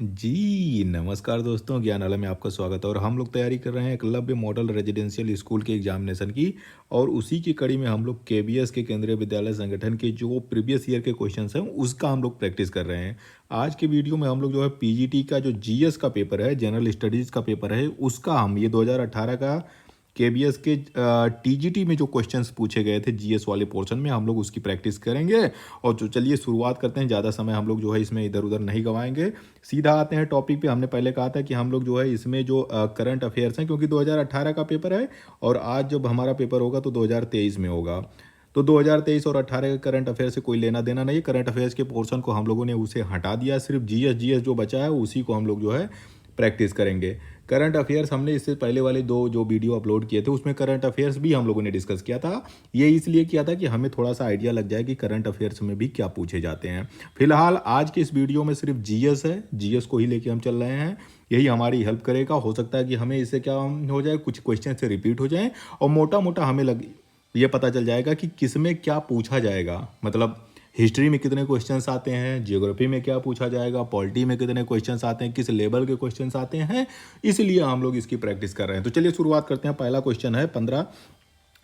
जी, नमस्कार दोस्तों, ज्ञानालय में आपका स्वागत है और हम लोग तैयारी कर रहे हैं एकलव्य मॉडल रेजिडेंशियल स्कूल के एग्जामिनेशन की। और उसी की कड़ी में हम लोग केबीएस के केंद्रीय विद्यालय संगठन के जो प्रीवियस ईयर के क्वेश्चंस हैं उसका हम लोग प्रैक्टिस कर रहे हैं। आज के वीडियो में हम लोग जो है पीजीटी का जो जीएस का पेपर है, जनरल स्टडीज़ का पेपर है, उसका हम ये 2018 का केबीएस के टीजीटी में जो क्वेश्चंस पूछे गए थे जीएस वाले पोर्शन में हम लोग उसकी प्रैक्टिस करेंगे। और जो चलिए शुरुआत करते हैं, ज़्यादा समय हम लोग जो है इसमें इधर उधर नहीं गवाएंगे, सीधा आते हैं टॉपिक पे। हमने पहले कहा था कि हम लोग जो है इसमें जो करंट अफेयर्स हैं, क्योंकि 2018 का पेपर है और आज जब हमारा पेपर होगा तो 2023 में होगा, तो 2023 और 18 के करंट अफेयर से कोई लेना देना नहीं। करंट अफेयर्स के पोर्शन को हम लोगों ने उसे हटा दिया, सिर्फ जीएस जीएस जो बचा है उसी को हम लोग जो है प्रैक्टिस करेंगे। करंट अफेयर्स हमने इससे पहले वाले दो जो वीडियो अपलोड किए थे उसमें करंट अफेयर्स भी हम लोगों ने डिस्कस किया था। ये इसलिए किया था कि हमें थोड़ा सा आइडिया लग जाए कि करंट अफेयर्स में भी क्या पूछे जाते हैं। फिलहाल आज के इस वीडियो में सिर्फ जीएस है, जीएस को ही लेके हम चल रहे हैं। यही हमारी हेल्प करेगा। हो सकता है कि हमें इससे क्या हो जाए, कुछ क्वेश्चन से रिपीट हो जाए और मोटा मोटा हमें ये पता चल जाएगा कि किस में क्या पूछा जाएगा। मतलब हिस्ट्री में कितने क्वेश्चंस आते हैं, जियोग्राफी में क्या पूछा जाएगा, पॉलिटी में कितने क्वेश्चंस आते हैं, किस लेवल के क्वेश्चंस आते हैं, इसलिए हम लोग इसकी प्रैक्टिस कर रहे हैं। तो चलिए शुरुआत करते हैं। पहला क्वेश्चन है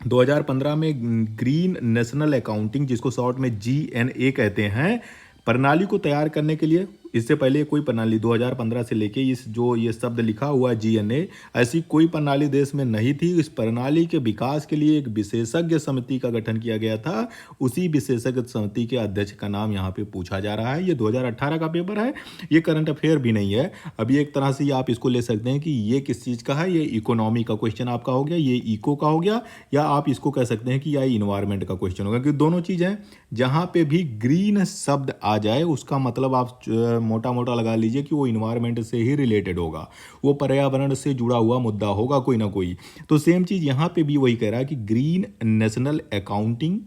2015 में ग्रीन नेशनल अकाउंटिंग, जिसको शॉर्ट में जीएनए कहते हैं, प्रणाली को तैयार करने के लिए, इससे पहले कोई प्रणाली 2015 से लेके इस जो ये शब्द लिखा हुआ है जीएनए, ऐसी कोई प्रणाली देश में नहीं थी। इस प्रणाली के विकास के लिए एक विशेषज्ञ समिति का गठन किया गया था। उसी विशेषज्ञ समिति के अध्यक्ष का नाम यहाँ पे पूछा जा रहा है। ये 2018 का पेपर है, ये करंट अफेयर भी नहीं है। अभी एक तरह से आप इसको ले सकते हैं कि ये किस चीज़ का है, ये इकोनॉमी का क्वेश्चन आपका हो गया, ये इको का हो गया, या आप इसको कह सकते हैं कि यह इन्वायरमेंट का क्वेश्चन होगा। क्योंकि दोनों चीज़ हैं, जहाँ पे भी ग्रीन शब्द आ जाए उसका मतलब आप मोटा मोटा लगा लीजिए कि वो इन्वायरमेंट से ही रिलेटेड होगा, वो पर्यावरण से जुड़ा हुआ मुद्दा होगा कोई ना कोई। तो सेम चीज़ यहाँ पे भी वही कह रहा है कि ग्रीन नेशनल अकाउंटिंग,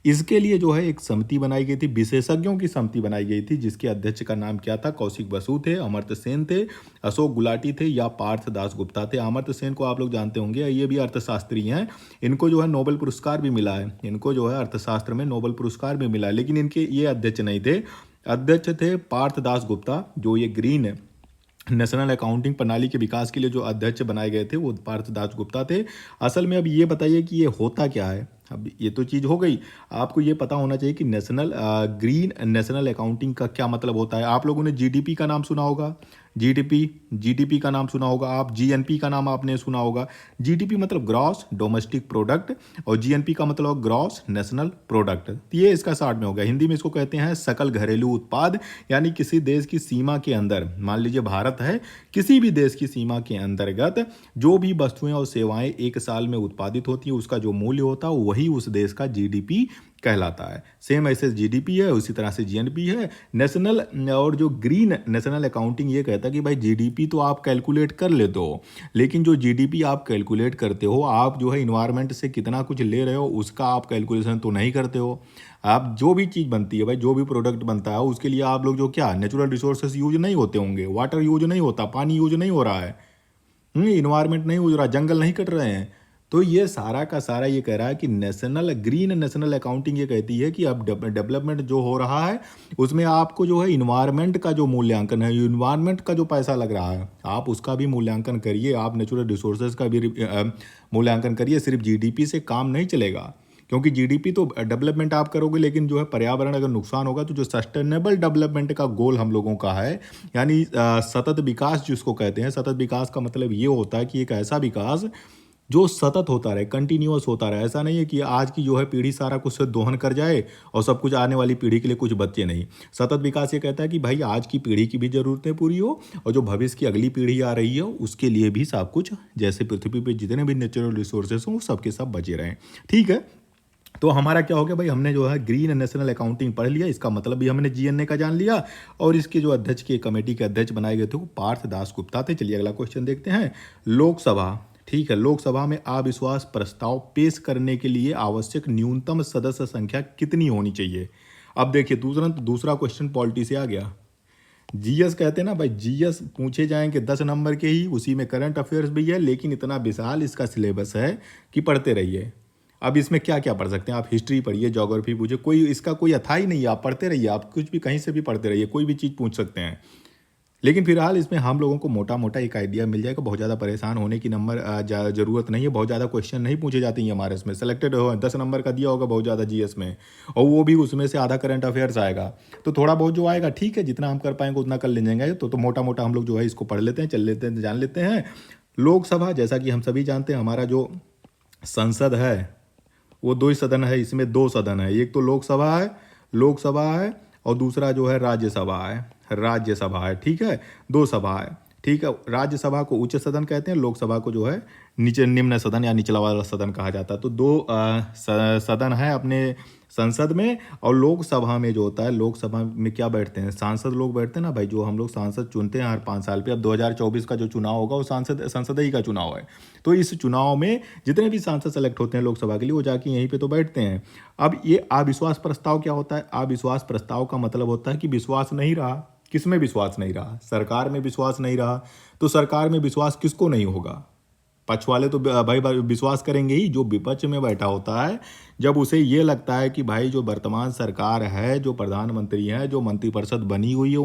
इसके लिए जो है एक समिति बनाई गई थी, विशेषज्ञों की समिति बनाई गई थी, जिसके अध्यक्ष का नाम क्या था, कौशिक बसु थे, अमर्त्य सेन थे, अशोक गुलाटी थे या पार्थ दास गुप्ता थे। अमर्त्य सेन को आप लोग जानते होंगे, ये भी अर्थशास्त्री हैं। इनको जो है नोबेल पुरस्कार भी मिला है, इनको जो है अर्थशास्त्र में नोबेल पुरस्कार भी मिला है, लेकिन इनके ये अध्यक्ष नहीं थे। अध्यक्ष थे पार्थ दास गुप्ता। जो ये ग्रीन नेशनल अकाउंटिंग प्रणाली के विकास के लिए जो अध्यक्ष बनाए गए थे वो पार्थ दास गुप्ता थे। असल में अब ये बताइए कि ये होता क्या है। अब ये तो चीज़ हो गई, आपको ये पता होना चाहिए कि ग्रीन नेशनल अकाउंटिंग का क्या मतलब होता है। आप लोगों ने जीडीपी का नाम सुना होगा, जीडीपी का नाम सुना होगा, आप जीएनपी का नाम आपने सुना होगा। जीडीपी मतलब ग्रॉस डोमेस्टिक प्रोडक्ट और जीएनपी का मतलब ग्रॉस नेशनल प्रोडक्ट। ये इसका शॉर्ट में होगा। हिंदी में इसको कहते हैं सकल घरेलू उत्पाद। यानी किसी देश की सीमा के अंदर, मान लीजिए भारत है, किसी भी देश की सीमा के अंतर्गत जो भी वस्तुएं और सेवाएं एक साल में उत्पादित होती है उसका जो मूल्य होता है वही उस देश का जीडीपी कहलाता है। सेम ऐसे जीडीपी है, उसी तरह से जीएनपी है। नेशनल और जो ग्रीन नेशनल अकाउंटिंग ये कहता है कि भाई जीडीपी तो आप कैलकुलेट कर लेते हो, लेकिन जो जीडीपी आप कैलकुलेट करते हो, आप जो है इन्वायरमेंट से कितना कुछ ले रहे हो उसका आप कैलकुलेशन तो नहीं करते हो। आप जो भी चीज़ बनती है भाई, जो भी प्रोडक्ट बनता है उसके लिए आप लोग जो क्या नेचुरल रिसोर्सेज यूज नहीं होते होंगे, वाटर यूज नहीं होता, पानी यूज नहीं हो रहा है, इन्वायरमेंट नहीं हो रहा, जंगल नहीं कट रहे हैं। तो ये सारा का सारा ये कह रहा है कि ग्रीन नेशनल अकाउंटिंग ये कहती है कि अब डेवलपमेंट जो हो रहा है उसमें आपको जो है इन्वायरमेंट का जो मूल्यांकन है, इन्वायरमेंट का जो पैसा लग रहा है आप उसका भी मूल्यांकन करिए, आप नेचुरल रिसोर्सेज का भी मूल्यांकन करिए। सिर्फ जीडीपी से काम नहीं चलेगा, क्योंकि जीडीपी तो डेवलपमेंट आप करोगे, लेकिन जो है पर्यावरण अगर नुकसान होगा तो जो सस्टेनेबल डेवलपमेंट का गोल हम लोगों का है, यानी सतत विकास जिसको कहते हैं। सतत विकास का मतलब ये होता है कि एक ऐसा विकास जो सतत होता रहे, कंटिन्यूअस होता रहे। ऐसा नहीं है कि आज की जो है पीढ़ी सारा कुछ दोहन कर जाए और सब कुछ आने वाली पीढ़ी के लिए कुछ बचे नहीं। सतत विकास ये कहता है कि भाई आज की पीढ़ी की भी ज़रूरतें पूरी हो और जो भविष्य की अगली पीढ़ी आ रही है उसके लिए भी सब कुछ, जैसे पृथ्वी पर जितने भी नेचुरल रिसोर्सेस हों वो सबके सब बचे रहें। ठीक है, तो हमारा क्या हो गया भाई, हमने जो है ग्रीन नेशनल अकाउंटिंग पढ़ लिया, इसका मतलब भी हमने जीएनए का जान लिया, और इसके जो अध्यक्ष के कमेटी के अध्यक्ष बनाए गए थे वो पार्थ दास गुप्ता थे। चलिए अगला क्वेश्चन देखते हैं। लोकसभा, ठीक है, लोकसभा में अविश्वास प्रस्ताव पेश करने के लिए आवश्यक न्यूनतम सदस्य संख्या कितनी होनी चाहिए। अब देखिए दूसरा क्वेश्चन पॉलिटी से आ गया। जीएस कहते हैं ना भाई, जीएस पूछे जाएंगे 10 नंबर के ही, उसी में करंट अफेयर्स भी है, लेकिन इतना विशाल इसका सिलेबस है कि पढ़ते रहिए। अब इसमें क्या क्या पढ़ सकते हैं आप, हिस्ट्री पढ़िए, ज्योग्राफी पूछिए, कोई इसका कोई अथाई नहीं है, आप पढ़ते रहिए, आप कुछ भी कहीं से भी पढ़ते रहिए, कोई भी चीज़ पूछ सकते हैं। लेकिन फिलहाल इसमें हम लोगों को मोटा मोटा एक आइडिया मिल जाएगा। बहुत ज़्यादा परेशान होने की ज़रूरत नहीं है। बहुत ज़्यादा क्वेश्चन नहीं पूछे जाते हैं हमारे इसमें। सेलेक्टेड हो 10 नंबर का दिया होगा बहुत ज़्यादा जीएस में, और वो भी उसमें से आधा करंट अफेयर्स आएगा। तो थोड़ा बहुत जो आएगा ठीक है, जितना हम कर पाएंगे उतना कर ले जाएंगे। तो मोटा मोटा हम लोग जो है इसको पढ़ लेते हैं, चल लेते हैं, जान लेते हैं। लोकसभा, जैसा कि हम सभी जानते हैं, हमारा जो संसद है वो दो ही सदन है। इसमें दो सदन है, एक तो लोकसभा है और दूसरा जो है राज्यसभा है। ठीक है, दो सभा है। ठीक है, राज्यसभा को उच्च सदन कहते हैं, लोकसभा को जो है नीचे निम्न सदन या निचला वाला सदन कहा जाता है। तो दो सदन है अपने संसद में। और लोकसभा में जो होता है, लोकसभा में क्या बैठते हैं, सांसद लोग बैठते हैं ना भाई, जो हम लोग सांसद चुनते हैं हर 5 साल पे। अब 2024 का जो चुनाव होगा वो संसद ही का चुनाव है। तो इस चुनाव में जितने भी सांसद सेलेक्ट होते हैं लोकसभा के लिए, वो जाके यहीं पे तो बैठते हैं। अब ये अविश्वास प्रस्ताव क्या होता है? अविश्वास प्रस्ताव का मतलब होता है कि विश्वास नहीं रहा। किसमें विश्वास नहीं रहा? सरकार में विश्वास नहीं रहा। तो सरकार में विश्वास किसको नहीं होगा? पक्ष वाले तो भाई विश्वास करेंगे ही। जो विपक्ष में बैठा होता है, जब उसे ये लगता है कि भाई जो वर्तमान सरकार है, जो प्रधानमंत्री हैं, जो मंत्रिपरिषद बनी हुई है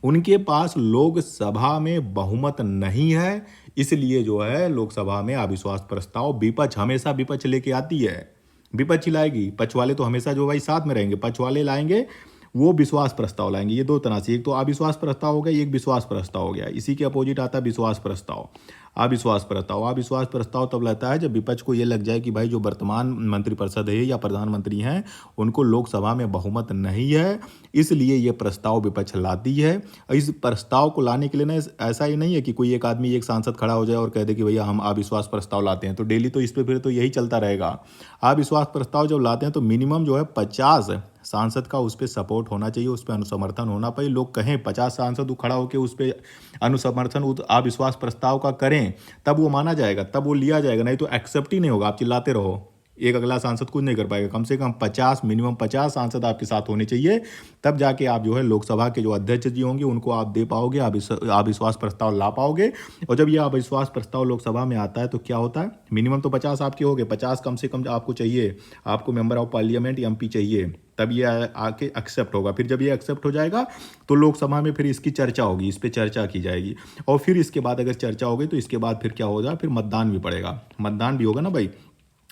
उनके पास लोकसभा में बहुमत नहीं है, इसलिए जो है लोकसभा में अविश्वास प्रस्ताव विपक्ष हमेशा विपक्ष लेके आती है। विपक्ष ही लाएगी, पक्ष वाले तो हमेशा जो भाई साथ में रहेंगे। पक्ष वाले लाएंगे, वो विश्वास प्रस्ताव लाएंगे। ये दो तरह से, एक तो अविश्वास प्रस्ताव हो गया, एक विश्वास प्रस्ताव हो गया। इसी के अपोजिट आता है विश्वास प्रस्ताव। अविश्वास प्रस्ताव तब लाता है जब विपक्ष को ये लग जाए कि भाई जो वर्तमान मंत्रिपरिषद है या प्रधानमंत्री हैं, उनको लोकसभा में बहुमत नहीं है, इसलिए ये प्रस्ताव विपक्ष लाती है। इस प्रस्ताव को लाने के लिए ना, ऐसा ही नहीं है कि कोई एक आदमी, एक सांसद खड़ा हो जाए और कह दे कि भैया हम अविश्वास प्रस्ताव लाते हैं, तो डेली तो इस पर फिर तो यही चलता रहेगा। अविश्वास प्रस्ताव जब लाते हैं तो मिनिमम जो है 50 सांसद का उस पर सपोर्ट होना चाहिए, उस पर अनुसमर्थन होना चाहिए। लोग कहें 50 सांसद खड़ा होकर उस पर अनुसमर्थन अविश्वास प्रस्ताव का करें, तब वो माना जाएगा, तब वो लिया जाएगा। नहीं तो एक्सेप्ट ही नहीं होगा। आप चिल्लाते रहो, एक अगला सांसद कुछ नहीं कर पाएगा। कम से कम 50, मिनिमम 50 सांसद आपके साथ होने चाहिए, तब जाके आप जो है लोकसभा के जो अध्यक्ष जी होंगे उनको आप दे पाओगे, अविश्वास प्रस्ताव ला पाओगे। और जब ये अविश्वास प्रस्ताव लोकसभा में आता है तो क्या होता है, मिनिमम तो 50 आपके हो गए, 50 कम से कम आपको चाहिए, आपको मेंबर ऑफ पार्लियामेंट एमपी चाहिए, तब ये आके एक्सेप्ट होगा। फिर जब ये एक्सेप्ट हो जाएगा तो लोकसभा में फिर इसकी चर्चा होगी, इस पर चर्चा की जाएगी। और फिर इसके बाद अगर चर्चा होगी तो इसके बाद फिर क्या होगा, फिर मतदान भी पड़ेगा। मतदान भी होगा ना भाई।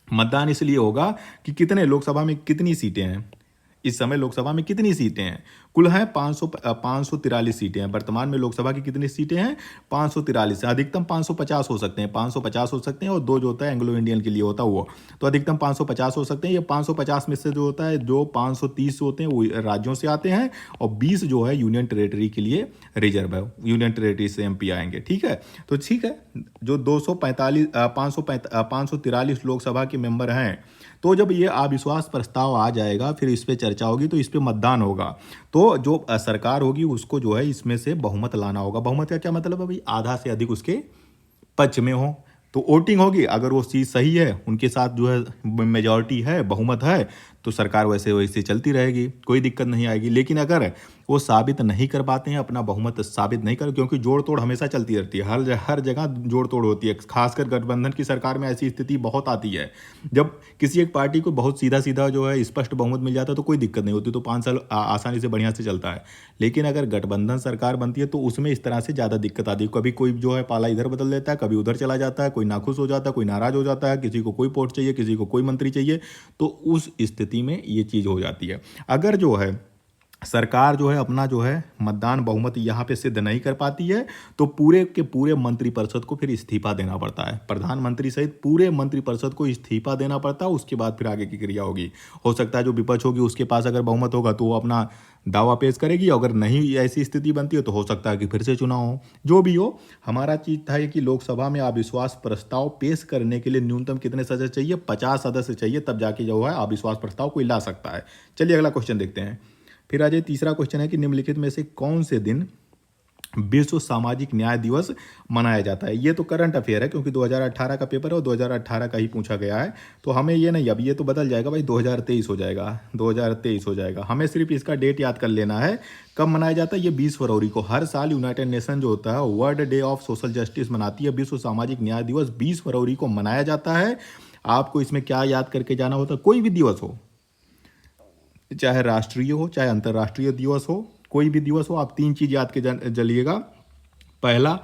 मतदान इसलिए होगा कि कितने लोकसभा में कितनी सीटें हैं, इस समय लोकसभा में कितनी सीटें हैं। कुल हैं 543 सीटें हैं वर्तमान में। लोकसभा की कितनी सीटें हैं? 543 है। अधिकतम 550 हो सकते हैं, 550 हो सकते हैं, और दो जो होता है एंग्लो इंडियन के लिए होता है वो, तो अधिकतम 550 हो सकते हैं। ये 550 में से जो होता है, जो 530 होते हैं वो राज्यों से आते हैं, और 20 जो है यूनियन टेरेटरी के लिए रिजर्व है, यूनियन टेरेटरी से एमपी आएंगे। ठीक है, तो ठीक है, जो 543 लोकसभा के मेंबर हैं, तो जब ये अविश्वास प्रस्ताव आ जाएगा, फिर इस पर चर्चा होगी, तो इस पर मतदान होगा। तो जो सरकार होगी उसको जो है इसमें से बहुमत लाना होगा। बहुमत का क्या मतलब है भाई? आधा से अधिक उसके पक्ष में हो, तो वोटिंग होगी। अगर वो चीज़ सही है, उनके साथ जो है मेजॉरिटी है, बहुमत है, तो सरकार वैसे वैसे चलती रहेगी, कोई दिक्कत नहीं आएगी। लेकिन अगर वो साबित नहीं कर पाते हैं, अपना बहुमत साबित नहीं कर, क्योंकि जोड़ तोड़ हमेशा चलती रहती है, हर जगह जोड़ तोड़ होती है। खासकर गठबंधन की सरकार में ऐसी स्थिति बहुत आती है। जब किसी एक पार्टी को बहुत सीधा सीधा जो है स्पष्ट बहुमत मिल जाता है तो कोई दिक्कत नहीं होती, तो 5 साल आसानी से बढ़िया से चलता है। लेकिन अगर गठबंधन सरकार बनती है तो उसमें इस तरह से ज़्यादा दिक्कत आती है। कभी कोई जो है पाला इधर बदल देता है, कभी उधर चला जाता है, कोई नाखुश हो जाता है, कोई नाराज हो जाता है, किसी को कोई पोस्ट चाहिए, किसी को कोई मंत्री चाहिए, तो उस स्थिति में ये चीज़ हो जाती है। अगर जो है सरकार जो है अपना जो है मतदान बहुमत यहाँ पे सिद्ध नहीं कर पाती है, तो पूरे के पूरे मंत्रिपरिषद को फिर इस्तीफा देना पड़ता है। प्रधानमंत्री सहित पूरे मंत्रिपरिषद को इस्तीफा देना पड़ता है। उसके बाद फिर आगे की क्रिया होगी। हो सकता है जो विपक्ष होगी उसके पास अगर बहुमत होगा तो वो अपना दावा पेश करेगी, अगर नहीं ऐसी स्थिति बनती है तो हो सकता है कि फिर से चुनाव हो। जो भी हो, हमारा चीज़ था कि लोकसभा में अविश्वास प्रस्ताव पेश करने के लिए न्यूनतम कितने सदस्य चाहिए? 50 सदस्य चाहिए, तब जाके जो है अविश्वास प्रस्ताव कोई ला सकता है। चलिए अगला क्वेश्चन देखते हैं। फिर आज तीसरा क्वेश्चन है कि निम्नलिखित में से कौन से दिन विश्व सामाजिक न्याय दिवस मनाया जाता है? ये तो करंट अफेयर है, क्योंकि 2018 का पेपर है और 2018 का ही पूछा गया है, तो हमें ये नहीं, अब ये तो बदल जाएगा भाई, 2023 हो जाएगा, 2023 हो जाएगा। हमें सिर्फ इसका डेट याद कर लेना है कब मनाया जाता है। ये 20 फरवरी को हर साल यूनाइटेड नेशन जो होता है world day of social justice मनाती है। विश्व सामाजिक न्याय दिवस 20 फरवरी को मनाया जाता है। आपको इसमें क्या याद करके जाना होता है? कोई भी दिवस हो, चाहे राष्ट्रीय हो चाहे अंतर्राष्ट्रीय दिवस हो, कोई भी दिवस हो, आप 3 चीज़ याद के चलिएगा। पहला,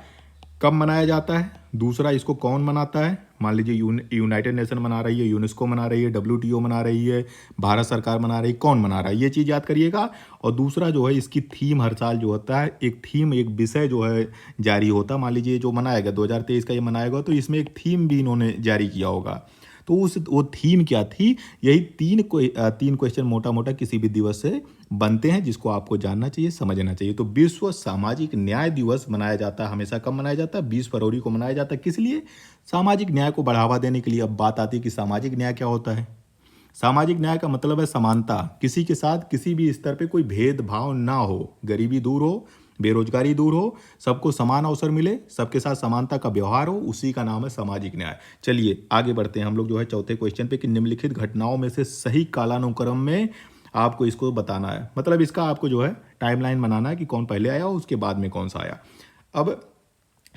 कब मनाया जाता है। दूसरा, इसको कौन मनाता है। मान लीजिए यूनाइटेड नेशन मना रही है, यूनेस्को मना रही है, WTO मना रही है, भारत सरकार मना रही है, कौन मना रहा है, ये चीज़ याद करिएगा। और दूसरा जो है, इसकी थीम हर साल जो होता है, एक थीम, एक विषय जो है जारी होता है। मान लीजिए जो मनाएगा 2023 का ये मनाएगा, तो इसमें एक थीम भी इन्होंने जारी किया होगा। तो वो थीम क्या थी, यही तीन क्वेश्चन मोटा मोटा किसी भी दिवस से बनते हैं, जिसको आपको जानना चाहिए, समझना चाहिए। तो विश्व सामाजिक न्याय दिवस मनाया जाता है, हमेशा कब मनाया जाता है, 20 फरवरी को मनाया जाता है। किस लिए, सामाजिक न्याय को बढ़ावा देने के लिए। अब बात आती है कि सामाजिक न्याय क्या होता है। सामाजिक न्याय का मतलब है समानता, किसी के साथ किसी भी स्तर पे कोई भेदभाव ना हो, गरीबी दूर हो, बेरोजगारी दूर हो, सबको समान अवसर मिले, सबके साथ समानता का व्यवहार हो, उसी का नाम है सामाजिक न्याय। चलिए आगे बढ़ते हैं हम लोग जो है चौथे क्वेश्चन पे कि निम्नलिखित घटनाओं में से सही कालानुक्रम में आपको इसको बताना है। मतलब इसका आपको जो है टाइमलाइन बनाना है कि कौन पहले आया और उसके बाद में कौन सा आया। अब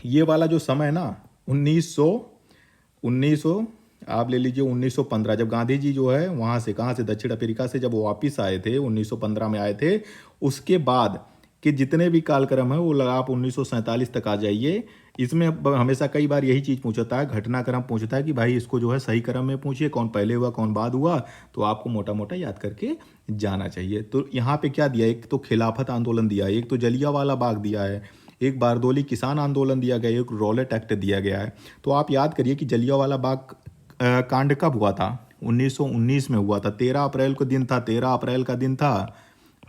ये वाला जो समय है ना, 1900 आप ले लीजिए 1915, जब गांधी जी जो है वहाँ से, कहाँ से, दक्षिण अफ्रीका से जब वो वापस आए थे, 1915 में आए थे। उसके बाद के जितने भी कालक्रम है वो लगा, आप 1947 तक आ जाइए। इसमें हमेशा कई बार यही चीज़ पूछता है, घटनाक्रम पूछता है कि भाई इसको जो है सही क्रम में पूछिए, कौन पहले हुआ कौन बाद हुआ। तो आपको मोटा मोटा याद करके जाना चाहिए। तो यहाँ पे क्या दिया, एक तो खिलाफत आंदोलन दिया है, एक तो जलियांवाला बाग दिया है, एक बारदोली किसान आंदोलन दिया गया, एक रॉलेट एक्ट दिया गया है। तो आप याद करिए कि जलियांवाला बाग कांड कब हुआ था, 1919 में हुआ था। 13 अप्रैल को दिन था, 13 अप्रैल का दिन था,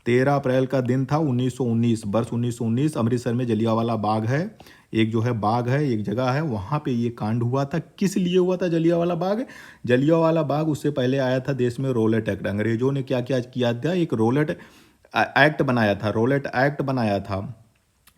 13 अप्रैल का दिन था 1919, वर्ष 1919। अमृतसर में जलियांवाला बाग है, एक जो है बाग है, एक जगह है, वहाँ पे ये कांड हुआ था। किस लिए हुआ था जलियांवाला बाग, जलियांवाला बाग उससे पहले आया था देश में रॉलेट एक्ट। अंग्रेजों ने क्या क्या किया था, एक रॉलेट एक्ट बनाया था, रॉलेट एक्ट बनाया था।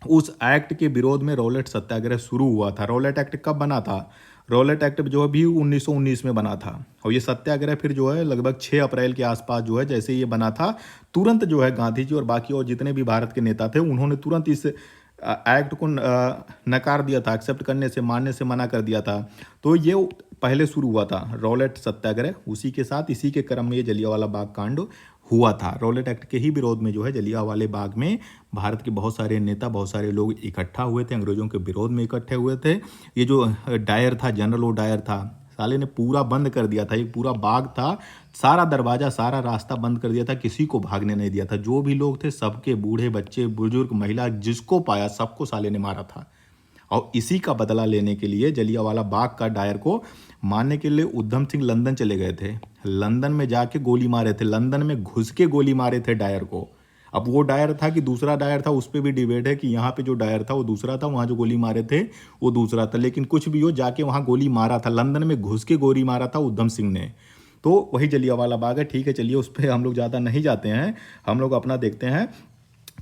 उस एक्ट के विरोध में रॉलेट सत्याग्रह शुरू हुआ था। रॉलेट एक्ट कब बना था, रॉलेट एक्ट जो भी 1919 में बना था। और ये सत्याग्रह फिर जो है लगभग 6 अप्रैल के आसपास जो है, जैसे ये बना था, तुरंत जो है गांधी जी और बाकी और जितने भी भारत के नेता थे, उन्होंने तुरंत इस एक्ट को नकार दिया था, एक्सेप्ट करने से, मानने से मना कर दिया था। तो ये पहले शुरू हुआ था रॉलेट सत्याग्रह, उसी के साथ इसी के क्रम में ये जलियांवाला बाग कांड हुआ था। रॉलेट एक्ट के ही विरोध में जो है जलियांवाले बाग में भारत के बहुत सारे नेता, बहुत सारे लोग इकट्ठा हुए थे, अंग्रेजों के विरोध में इकट्ठे हुए थे। ये जो डायर था, जनरल ओ डायर था, साले ने पूरा बंद कर दिया था, एक पूरा बाग था, सारा दरवाजा, सारा रास्ता बंद कर दिया था, किसी को भागने नहीं दिया था। जो भी लोग थे सबके, बूढ़े, बच्चे, बुजुर्ग, महिला, जिसको पाया सबको साले ने मारा था। और इसी का बदला लेने के लिए जलियांवाला बाग का डायर को मारने के लिए उधम सिंह लंदन चले गए थे। लंदन में जाके गोली मारे थे, लंदन में घुस के गोली मारे थे डायर को। अब वो डायर था कि दूसरा डायर था, उस पर भी डिबेट है कि यहाँ पे जो डायर था वो दूसरा था, वहाँ जो गोली मारे थे वो दूसरा था। लेकिन कुछ भी हो, जाके वहाँ गोली मारा था, लंदन में घुस के गोली मारा था उधम सिंह ने। तो वही जलियांवाला बाग है। ठीक है, चलिए उस पर हम लोग ज़्यादा नहीं जाते हैं, हम लोग अपना देखते हैं।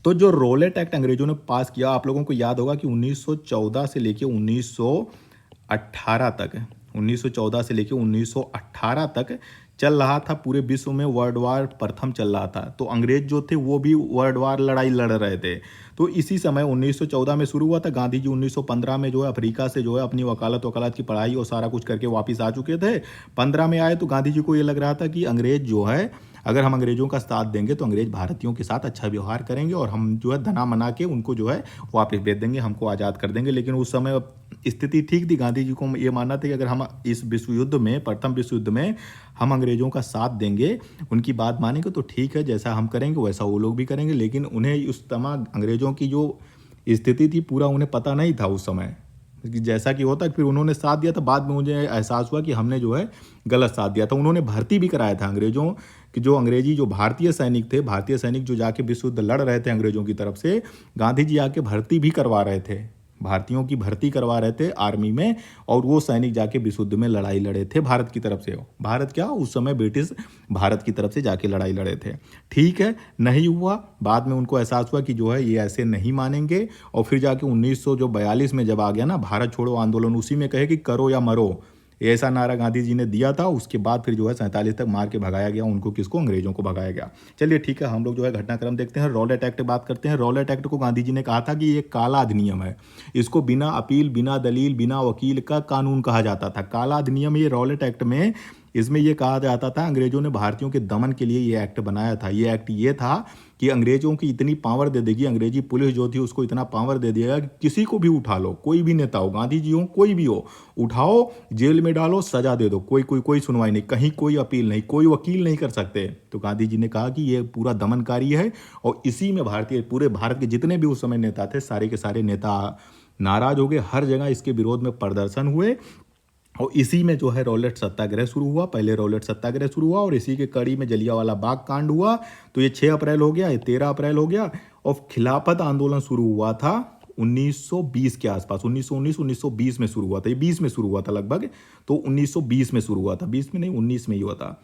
तो जो रॉलेट एक्ट अंग्रेजों ने पास किया, आप लोगों को याद होगा कि 1914 से लेके 1918 तक, 1914 से लेके 1918 तक चल रहा था। पूरे विश्व में वर्ल्ड वार प्रथम चल रहा था। तो अंग्रेज जो थे वो भी वर्ल्ड वार लड़ाई लड़ रहे थे। तो इसी समय 1914 में शुरू हुआ था। गांधी जी 1915 में जो है अफ्रीका से जो है अपनी वकालत की पढ़ाई और सारा कुछ करके वापस आ चुके थे। 15 में आए तो गांधी जी को ये लग रहा था कि अंग्रेज जो है, अगर हम अंग्रेजों का साथ देंगे तो अंग्रेज भारतीयों के साथ अच्छा व्यवहार करेंगे और हम जो है धना मना के उनको जो है वापस भेज देंगे, हमको आज़ाद कर देंगे। लेकिन उस समय स्थिति ठीक थी, गांधी जी को ये मानना था कि अगर हम इस विश्व युद्ध में, प्रथम विश्व युद्ध में हम अंग्रेजों का साथ देंगे, उनकी बात मानेंगे तो ठीक है, जैसा हम करेंगे वैसा वो लोग भी करेंगे। लेकिन उन्हें उस तमाम अंग्रेजों की जो स्थिति थी पूरा उन्हें पता नहीं था उस समय, जैसा कि होता है। फिर उन्होंने साथ दिया था, बाद में मुझे एहसास हुआ कि हमने जो है गलत साथ दिया था। उन्होंने भर्ती भी कराया था अंग्रेजों कि जो अंग्रेजी जो भारतीय सैनिक थे, भारतीय सैनिक जो जाके विश्व युद्ध लड़ रहे थे अंग्रेजों की तरफ से, गांधी जी आके भर्ती भी करवा रहे थे, भारतीयों की भर्ती करवा रहे थे आर्मी में। और वो सैनिक जाके विश्व युद्ध में लड़ाई लड़े थे भारत की तरफ से। भारत क्या, उस समय ब्रिटिश भारत की तरफ से जाके लड़ाई लड़े थे। ठीक है, नहीं हुआ। बाद में उनको एहसास हुआ कि जो है ये ऐसे नहीं मानेंगे। और फिर जाके 1942 में जब आ गया ना भारत छोड़ो आंदोलन, उसी में कहे कि करो या मरो, ऐसा नारा गांधी जी ने दिया था। उसके बाद फिर जो है 47 तक मार के भगाया गया उनको, किसको, अंग्रेजों को भगाया गया। चलिए ठीक है, हम लोग जो है घटनाक्रम देखते हैं। रॉलेट एक्ट बात करते हैं। रॉलेट एक्ट को गांधी जी ने कहा था कि ये काला अधिनियम है, इसको बिना अपील, बिना दलील, बिना वकील का कानून कहा जाता था। काला अधिनियम, ये रॉलेट एक्ट में इसमें ये कहा जाता था अंग्रेजों ने भारतीयों के दमन के लिए ये एक्ट बनाया था। ये एक्ट ये था कि अंग्रेजों की इतनी पावर दे देगी, अंग्रेजी पुलिस जो थी उसको इतना पावर दे दिएगा कि किसी को भी उठा लो, कोई भी नेता हो, गांधी जी हो, कोई भी हो, उठाओ, जेल में डालो, सजा दे दो, कोई सुनवाई नहीं, कहीं कोई अपील नहीं, कोई वकील नहीं कर सकते। तो गांधी जी ने कहा कि ये पूरा दमनकारी है और इसी में पूरे भारत के जितने भी उस समय नेता थे, सारे के सारे नेता नाराज हो गए। हर जगह इसके विरोध में प्रदर्शन हुए और इसी में जो है रॉलेट सत्याग्रह शुरू हुआ। पहले रॉलेट सत्याग्रह शुरू हुआ और इसी के कड़ी में जलियांवाला बाग कांड हुआ। तो ये 6 अप्रैल हो गया, ये 13 अप्रैल हो गया। और खिलाफत आंदोलन शुरू हुआ था 1920 के आसपास, 1919 में शुरू हुआ था। ये 20 में शुरू हुआ था लगभग, तो 1920 में शुरू हुआ था, 20 में नहीं 19 में ही हुआ था।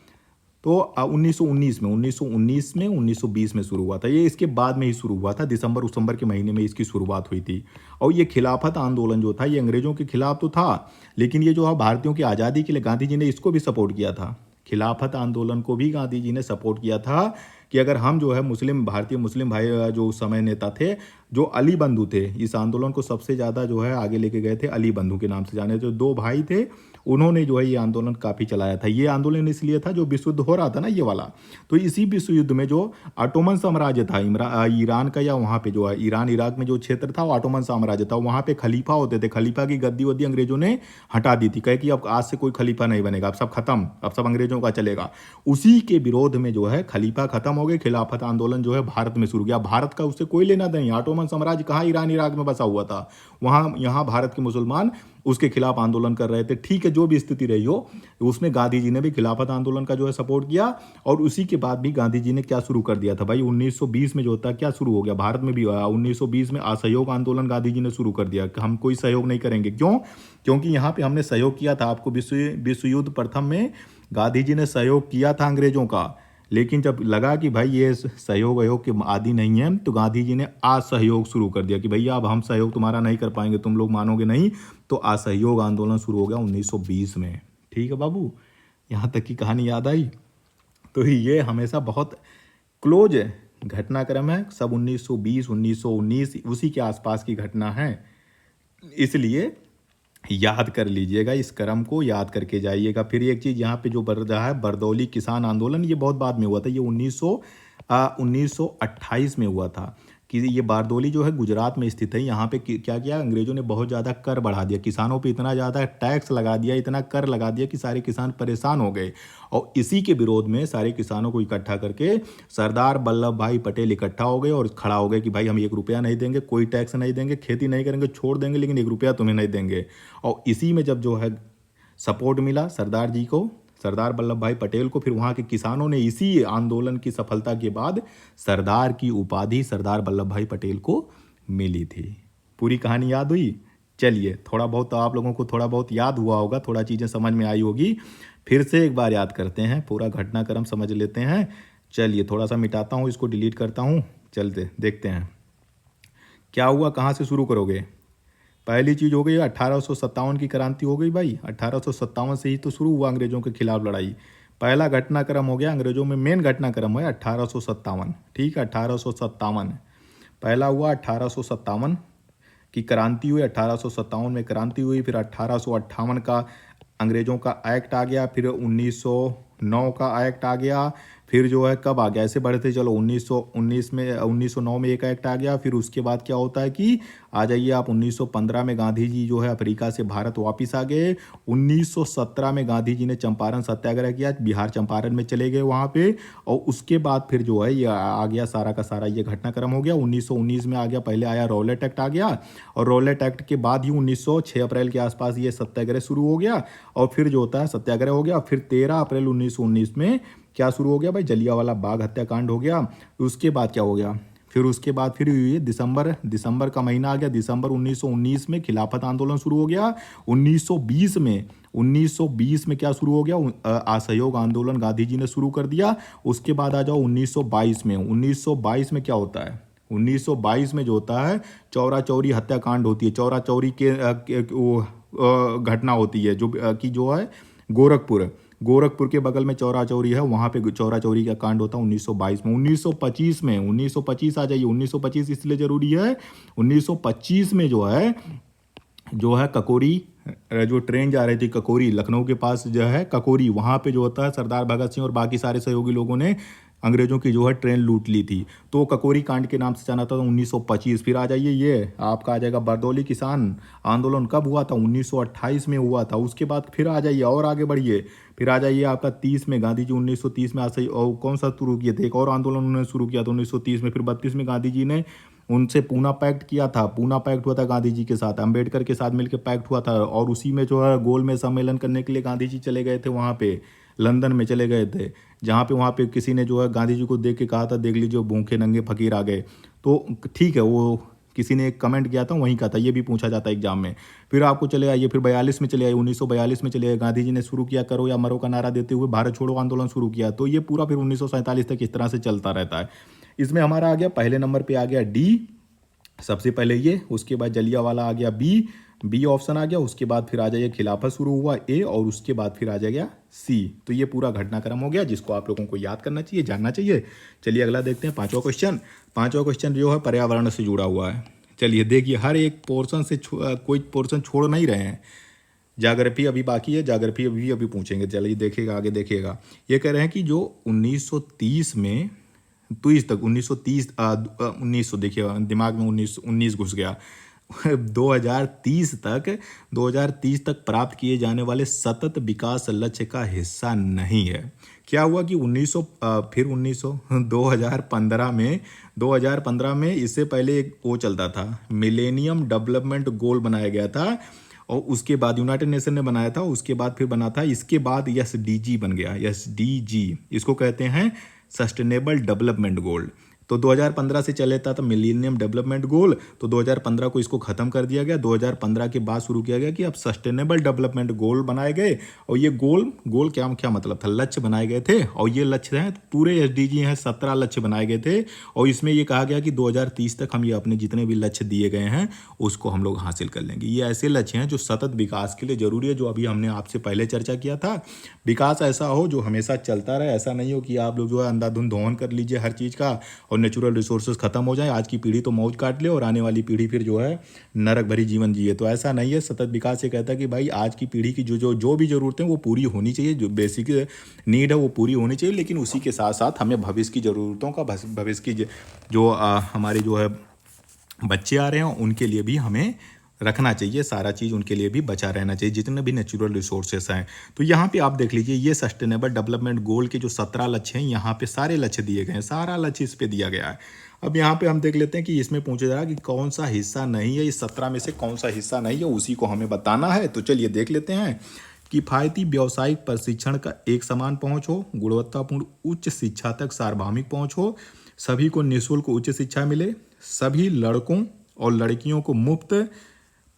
तो 1919 में 1920 में शुरू हुआ था। ये इसके बाद में ही शुरू हुआ था, दिसंबर के महीने में इसकी शुरुआत हुई थी। और ये खिलाफत आंदोलन जो था ये अंग्रेजों के खिलाफ तो था, लेकिन ये जो है भारतीयों की आज़ादी के लिए गांधी जी ने इसको भी सपोर्ट किया था। खिलाफत आंदोलन को भी गांधी जी ने सपोर्ट किया था कि अगर हम जो है भारतीय मुस्लिम भाई जो उस समय नेता थे, जो अली बंधु थे, इस आंदोलन को सबसे ज़्यादा जो है आगे लेके गए थे, अली बंधु के नाम से जाने, जो 2 भाई थे, उन्होंने जो है ये आंदोलन काफ़ी चलाया था। ये आंदोलन इसलिए था जो विश्व युद्ध हो रहा था ना ये वाला, तो इसी विश्व युद्ध में जो ऑटोमन साम्राज्य था ईरान का, या वहाँ पे जो है ईरान इराक में जो क्षेत्र था वो ऑटोमन साम्राज्य था। वहाँ पे खलीफा होते थे, खलीफा की गद्दी वद्दी अंग्रेजों ने हटा दी थी, कहे कि अब आज से कोई खलीफा नहीं बनेगा, अब सब खत्म, अब सब अंग्रेजों का चलेगा। उसी के विरोध में जो है खलीफा खत्म हो गए, खिलाफत आंदोलन जो है भारत में शुरू किया। भारत का उससे कोई लेना नहीं, ऑटोमन साम्राज्य कहाँ ईरान इराक में बसा हुआ था, वहाँ यहाँ भारत के मुसलमान उसके खिलाफ आंदोलन कर रहे थे। ठीक है, जो भी स्थिति रही हो, उसमें गांधी जी ने भी खिलाफत आंदोलन का जो है सपोर्ट किया। और उसी के बाद भी गांधी जी ने क्या शुरू कर दिया था भाई, 1920 में जो होता है क्या शुरू हो गया, भारत में भी 1920 में असहयोग आंदोलन गांधी जी ने शुरू कर दिया कि हम कोई सहयोग नहीं करेंगे। क्यों? क्योंकि यहाँ पे हमने सहयोग किया था, आपको विश्व युद्ध प्रथम में गांधी जी ने सहयोग किया था अंग्रेजों का, लेकिन जब लगा कि भाई ये सहयोग अयोग के आदि नहीं है, तो गांधी जी ने असहयोग शुरू कर दिया कि भैया अब हम सहयोग तुम्हारा नहीं कर पाएंगे, तुम लोग मानोगे नहीं। तो असहयोग आंदोलन शुरू हो गया 1920 में। ठीक है बाबू, यहाँ तक की कहानी याद आई? तो ये हमेशा बहुत क्लोज घटनाक्रम है, सब 1920 1919 उसी के आसपास की घटना है, इसलिए याद कर लीजिएगा, इस क्रम को याद करके जाइएगा। फिर एक चीज़ यहाँ पे जो बढ़ रहा है, बरदौली किसान आंदोलन, ये बहुत बाद में हुआ था, ये 1928 में हुआ था। कि ये बारदौली जो है गुजरात में स्थित है। यहाँ पे क्या किया अंग्रेजों ने, बहुत ज़्यादा कर बढ़ा दिया, किसानों पे इतना ज़्यादा टैक्स लगा दिया, इतना कर लगा दिया कि सारे किसान परेशान हो गए। और इसी के विरोध में सारे किसानों को इकट्ठा करके सरदार वल्लभ भाई पटेल इकट्ठा हो गए और खड़ा हो गए कि भाई हम 1 रुपया नहीं देंगे, कोई टैक्स नहीं देंगे, खेती नहीं करेंगे, छोड़ देंगे, लेकिन 1 रुपया तुम्हें नहीं देंगे। और इसी में जब जो है सपोर्ट मिला सरदार जी को, सरदार वल्लभ भाई पटेल को, फिर वहाँ के किसानों ने इसी आंदोलन की सफलता के बाद सरदार की उपाधि सरदार वल्लभ भाई पटेल को मिली थी। पूरी कहानी याद हुई? चलिए, थोड़ा बहुत तो आप लोगों को थोड़ा बहुत याद हुआ होगा, थोड़ा चीज़ें समझ में आई होगी। फिर से एक बार याद करते हैं, पूरा घटनाक्रम समझ लेते हैं। चलिए, थोड़ा सा मिटाता हूँ, इसको डिलीट करता हूँ, चलते देखते हैं क्या हुआ। कहाँ से शुरू करोगे? पहली चीज़ हो गई 1857 की क्रांति हो गई भाई। 1857 से ही तो शुरू हुआ अंग्रेजों के खिलाफ लड़ाई। पहला घटनाक्रम हो गया, अंग्रेजों में मेन घटनाक्रम है 1857। ठीक है, 1857 पहला हुआ। 1857 की क्रांति हुई, 1857 में क्रांति हुई। फिर 1858 का अंग्रेजों का एक्ट आ गया, फिर 1909 का एक्ट आ गया, फिर जो है कब आ गया, ऐसे बढ़ते चलो 1919 में 1909 में एक एक्ट आ गया। फिर उसके बाद क्या होता है कि आ जाइए आप 1915 में गांधी जी जो है अफ्रीका से भारत वापस आ गए। 1917 में गांधी जी ने चंपारण सत्याग्रह किया, बिहार चंपारण में चले गए वहाँ पे। और उसके बाद फिर जो है ये आ गया सारा का सारा ये घटनाक्रम हो गया। 1919 में आ गया, पहले आया रॉलेट एक्ट आ गया, और रॉलेट एक्ट के बाद ही 1906 अप्रैल के आसपास ये सत्याग्रह शुरू हो गया। और फिर जो होता है सत्याग्रह हो गया। फिर 13 अप्रैल 1919 में क्या शुरू हो गया भाई, जलियांवाला बाग हत्याकांड हो गया। उसके बाद क्या हो गया, फिर उसके बाद फिर हुई दिसंबर का महीना आ गया। दिसंबर 1919 में खिलाफत आंदोलन शुरू हो गया। 1920 में क्या शुरू हो गया, असहयोग आंदोलन गांधी जी ने शुरू कर दिया। उसके बाद आ जाओ 1922 में। 1922 में क्या होता है, 1922 में जो होता है चौरा चौरी हत्याकांड होती है। चौरा चौरी के घटना होती है जो है गोरखपुर के बगल में चौरा चौरी है, वहाँ पे चौरा चौरी का कांड होता है 1922 में। 1925 आ जाइए। 1925 इसलिए जरूरी है, 1925 में जो है ककोरी जो ट्रेन जा रही थी ककोरी, लखनऊ के पास जो है ककोरी, वहाँ पे जो होता है सरदार भगत सिंह और बाकी सारे सहयोगी लोगों ने अंग्रेजों की जो है ट्रेन लूट ली थी। तो ककोरी कांड के नाम से जाना था 1925। फिर आ जाइए, ये आपका आ जाएगा बरदौली किसान आंदोलन कब हुआ था? 1928 में हुआ था। उसके बाद फिर आ जाइए और आगे बढ़िए, फिर आ जाइए आपका 30 में गांधी जी 1930 में आज और कौन सा शुरू किए थे? एक और आंदोलन उन्होंने शुरू किया था 1930 में। फिर 32 में गांधी जी ने उनसे पूना पैक्ट किया था। पूना पैक्ट हुआ था गांधी जी के साथ, अंबेडकर के साथ मिलकर पैक्ट हुआ था। और उसी में जो है गोल में सम्मेलन करने के लिए गांधी जी चले गए थे, वहाँ पे लंदन में चले गए थे, जहाँ पे वहाँ पे किसी ने जो है गांधी जी को देख के कहा था, देख लीजिए भूखे नंगे फकीर आ गए। तो ठीक है, वो किसी ने एक कमेंट किया था वहीं का था, ये भी पूछा जाता है एग्जाम में। फिर आपको चले आइए, फिर 42 में चले आइए, 1942 में चले आइए, गांधी जी ने शुरू किया करो या मरो का नारा देते हुए भारत छोड़ो आंदोलन शुरू किया। तो ये पूरा फिर 1947 तक इस तरह से चलता रहता है। इसमें हमारा आ गया पहले नंबर पे आ गया डी, सबसे पहले ये, उसके बाद जलियांवाला आ गया बी ऑप्शन आ गया। उसके बाद फिर आ जाइए खिलाफत शुरू हुआ ए, और उसके बाद फिर आ जाएगा सी। तो ये पूरा घटनाक्रम हो गया जिसको आप लोगों को याद करना चाहिए, जानना चाहिए। चलिए अगला देखते हैं, पांचवा क्वेश्चन। पांचवा क्वेश्चन जो है पर्यावरण से जुड़ा हुआ है। चलिए देखिए, हर एक पोर्शन से कोई पोर्शन छोड़ नहीं रहे हैं। जाग्राफी अभी बाकी है, जाग्राफी अभी पूछेंगे। चलिए देखिएगा, आगे देखिएगा। ये कह रहे हैं कि जो 1930 में 30 तक 1930 1900, देखिए दिमाग में 19 घुस गया 2030 तक प्राप्त किए जाने वाले सतत विकास लक्ष्य का हिस्सा नहीं है। क्या हुआ कि 1900 फिर 1900 2015 में इससे पहले एक वो चलता था, मिलेनियम डेवलपमेंट गोल बनाया गया था, और उसके बाद यूनाइटेड नेशन ने बनाया था। उसके बाद फिर बना था, इसके बाद एसडीजी बन गया। एसडीजी इसको कहते हैं सस्टेनेबल डेवलपमेंट गोल। तो 2015 से चले था मिलेनियम डेवलपमेंट गोल, तो 2015 को इसको खत्म कर दिया गया। 2015 के बाद शुरू किया गया कि अब सस्टेनेबल डेवलपमेंट गोल बनाए गए। और ये गोल क्या मतलब था? लक्ष्य बनाए गए थे, और ये लक्ष्य हैं पूरे एसडीजी हैं, 17 लक्ष्य बनाए गए थे। और इसमें ये कहा गया कि 2030 तक हम ये अपने जितने भी लक्ष्य दिए गए हैं उसको हम लोग हासिल कर लेंगे। ये ऐसे लक्ष्य हैं जो सतत विकास के लिए जरूरी है, जो अभी हमने आपसे पहले चर्चा किया था। विकास ऐसा हो जो हमेशा चलता रहे, ऐसा नहीं हो कि आप लोग जो है अंधाधुंध दोहन कर लीजिए हर चीज़ का और नेचुरल रिसोर्सेज खत्म हो जाए, आज की पीढ़ी तो मौज काट ले और आने वाली पीढ़ी फिर जो है नरक भरी जीवन जिए। तो ऐसा नहीं है। सतत विकास ये कहता है कि भाई आज की पीढ़ी की जो भी ज़रूरतें वो पूरी होनी चाहिए, जो बेसिक नीड है वो पूरी होनी चाहिए, लेकिन उसी के साथ साथ हमें भविष्य की ज़रूरतों का, भविष्य की जो हमारे जो है बच्चे आ रहे हैं उनके लिए भी हमें रखना चाहिए, सारा चीज़ उनके लिए भी बचा रहना चाहिए, जितने भी नेचुरल रिसोर्सेस हैं। तो यहाँ पे आप देख लीजिए, ये सस्टेनेबल डेवलपमेंट गोल के जो 17 लक्ष्य हैं, यहाँ पे सारे लक्ष्य दिए गए हैं, सारा लक्ष्य इस पे दिया गया है। अब यहाँ पे हम देख लेते हैं कि इसमें पूछा जा रहा है कि कौन सा हिस्सा नहीं है, इस 17 में से कौन सा हिस्सा नहीं है, उसी को हमें बताना है। तो चलिए देख लेते हैं। किफ़ायती व्यावसायिक प्रशिक्षण का एक समान पहुँच हो, गुणवत्तापूर्ण उच्च शिक्षा तक सार्वभौमिक पहुँच हो, सभी को निःशुल्क उच्च शिक्षा मिले, सभी लड़कों और लड़कियों को मुफ्त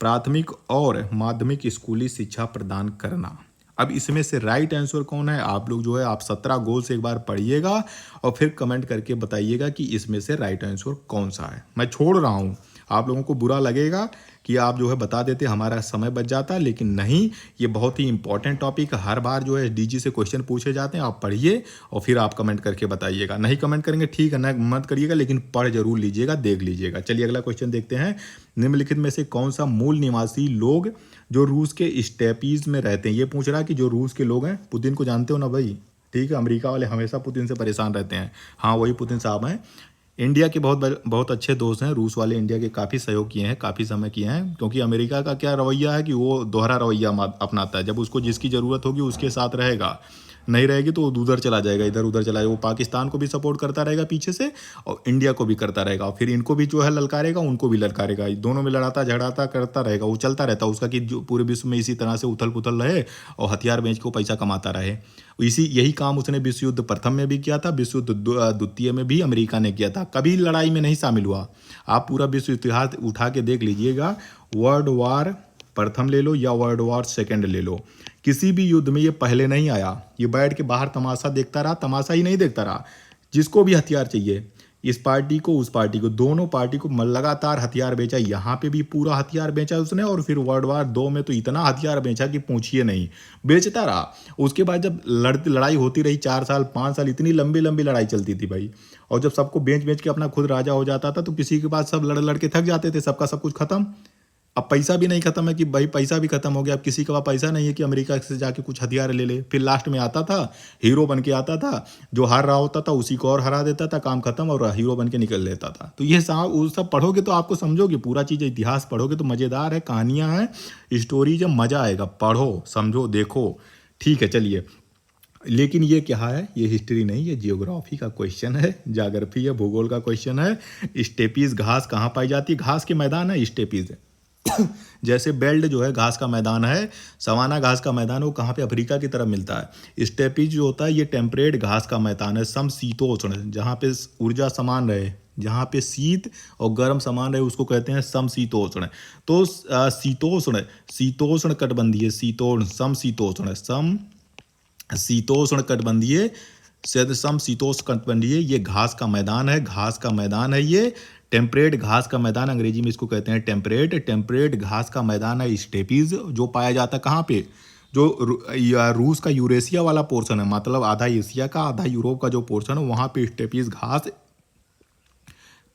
प्राथमिक और माध्यमिक स्कूली शिक्षा प्रदान करना। अब इसमें से राइट आंसर कौन है? आप लोग जो है आप 17 गोल से एक बार पढ़िएगा और फिर कमेंट करके बताइएगा कि इसमें से राइट आंसर कौन सा है। मैं छोड़ रहा हूँ, आप लोगों को बुरा लगेगा कि आप जो है बता देते, हमारा समय बच जाता, लेकिन नहीं, ये बहुत ही इंपॉर्टेंट टॉपिक, हर बार जो है डीजी से क्वेश्चन पूछे जाते हैं। आप पढ़िए और फिर आप कमेंट करके बताइएगा। नहीं कमेंट करेंगे ठीक है, ना मत करिएगा, लेकिन पढ़ जरूर लीजिएगा, देख लीजिएगा। चलिए अगला क्वेश्चन देखते हैं। निम्नलिखित में से कौन सा मूल निवासी लोग जो रूस के स्टेपीज में रहते हैं? ये पूछ रहा है कि जो रूस के लोग हैं, पुतिन को जानते हो ना भाई, ठीक है, अमेरिका वाले हमेशा पुतिन से परेशान रहते हैं। हाँ, वही पुतिन साहब हैं। इंडिया के बहुत अच्छे दोस्त हैं रूस वाले, इंडिया के काफ़ी सहयोग किए हैं, काफ़ी समय किए हैं, क्योंकि अमेरिका का क्या रवैया है कि वो दोहरा रवैया अपनाता है। जब उसको जिसकी ज़रूरत होगी उसके साथ रहेगा, नहीं रहेगी तो वो उधर चला जाएगा, इधर उधर चला जाएगा। वो पाकिस्तान को भी सपोर्ट करता रहेगा पीछे से और इंडिया को भी करता रहेगा, और फिर इनको भी जो है ललकारेगा, उनको भी ललकारेगा, दोनों में लड़ाता झगड़ाता करता रहेगा। वो चलता रहता है उसका कि जो पूरे विश्व में इसी तरह से उथल पुथल रहे और हथियार बेच को पैसा कमाता रहे। यही काम उसने विश्व युद्ध प्रथम में भी किया था, विश्व युद्ध द्वितीय में भी अमेरिका ने किया था, कभी लड़ाई में नहीं शामिल हुआ। आप पूरा विश्व इतिहास उठा के देख लीजिएगा, वर्ल्ड वार प्रथम ले लो या वर्ल्ड वार सेकेंड ले लो, किसी भी युद्ध में ये पहले नहीं आया। ये बैठ के बाहर तमाशा देखता रहा, तमाशा ही नहीं देखता रहा। जिसको भी हथियार चाहिए, इस पार्टी को उस पार्टी को, दोनों पार्टी को लगातार हथियार बेचा। यहाँ पे भी पूरा हथियार बेचा उसने, और फिर वर्ल्ड वार 2 में तो इतना हथियार बेचा कि पूछिए नहीं, बेचता रहा। उसके बाद जब लड़ाई होती रही 4 साल 5 साल, इतनी लंबी लंबी लड़ाई चलती थी भाई, और जब सबको बेच बेच के अपना खुद राजा हो जाता था तो किसी के पास सब लड़ लड़ के थक जाते थे, सबका सब कुछ खत्म। अब पैसा भी नहीं खत्म है कि भाई पैसा भी खत्म हो गया, अब किसी के पास पैसा नहीं है कि अमेरिका से जाके कुछ हथियार ले ले। फिर लास्ट में आता था, हीरो बन के आता था, जो हार रहा होता था उसी को और हरा देता था, काम खत्म और हीरो बन के निकल लेता था। तो ये साहब वो सब पढ़ोगे तो आपको समझोगे पूरा चीज़, इतिहास पढ़ोगे तो मज़ेदार है, कहानियाँ हैं, स्टोरी, जब मज़ा आएगा, पढ़ो समझो देखो। ठीक है चलिए, लेकिन ये क्या है, ये हिस्ट्री नहीं, ये जियोग्राफी का क्वेश्चन है, ज्योग्राफी है, भूगोल का क्वेश्चन है। स्टेपीज घास कहाँ पाई जाती है? घास के मैदान है स्टेपीज। जैसे बेल्ट जो है घास का मैदान है, सवाना घास का मैदान है, वो कहाँ पे? अफ्रीका की तरफ मिलता है। स्टेपीज जो होता है ये टेम्परेट घास का मैदान है, समशीतोष्ण, जहाँ पे ऊर्जा समान रहे, जहाँ पे शीत और गर्म समान रहे उसको कहते हैं समशीतोष्ण। तो शीतोष्ण, शीतोष्ण कटिबंधीय, शीतोष्ण, समशीतोष्ण, शीतोष्ण कटिबंधीय, समशीतोष्ण कटिबंधीय, ये घास का मैदान है, घास का मैदान है ये। टेम्परेट घास का मैदान, अंग्रेजी में इसको कहते हैं टेम्परेट, टेम्परेट घास का मैदान है स्टेपीज, जो पाया जाता है कहाँ पे? जो रूस का यूरेशिया वाला पोर्शन है, मतलब आधा एशिया का आधा यूरोप का जो पोर्शन है, वहाँ पे स्टेपीज घास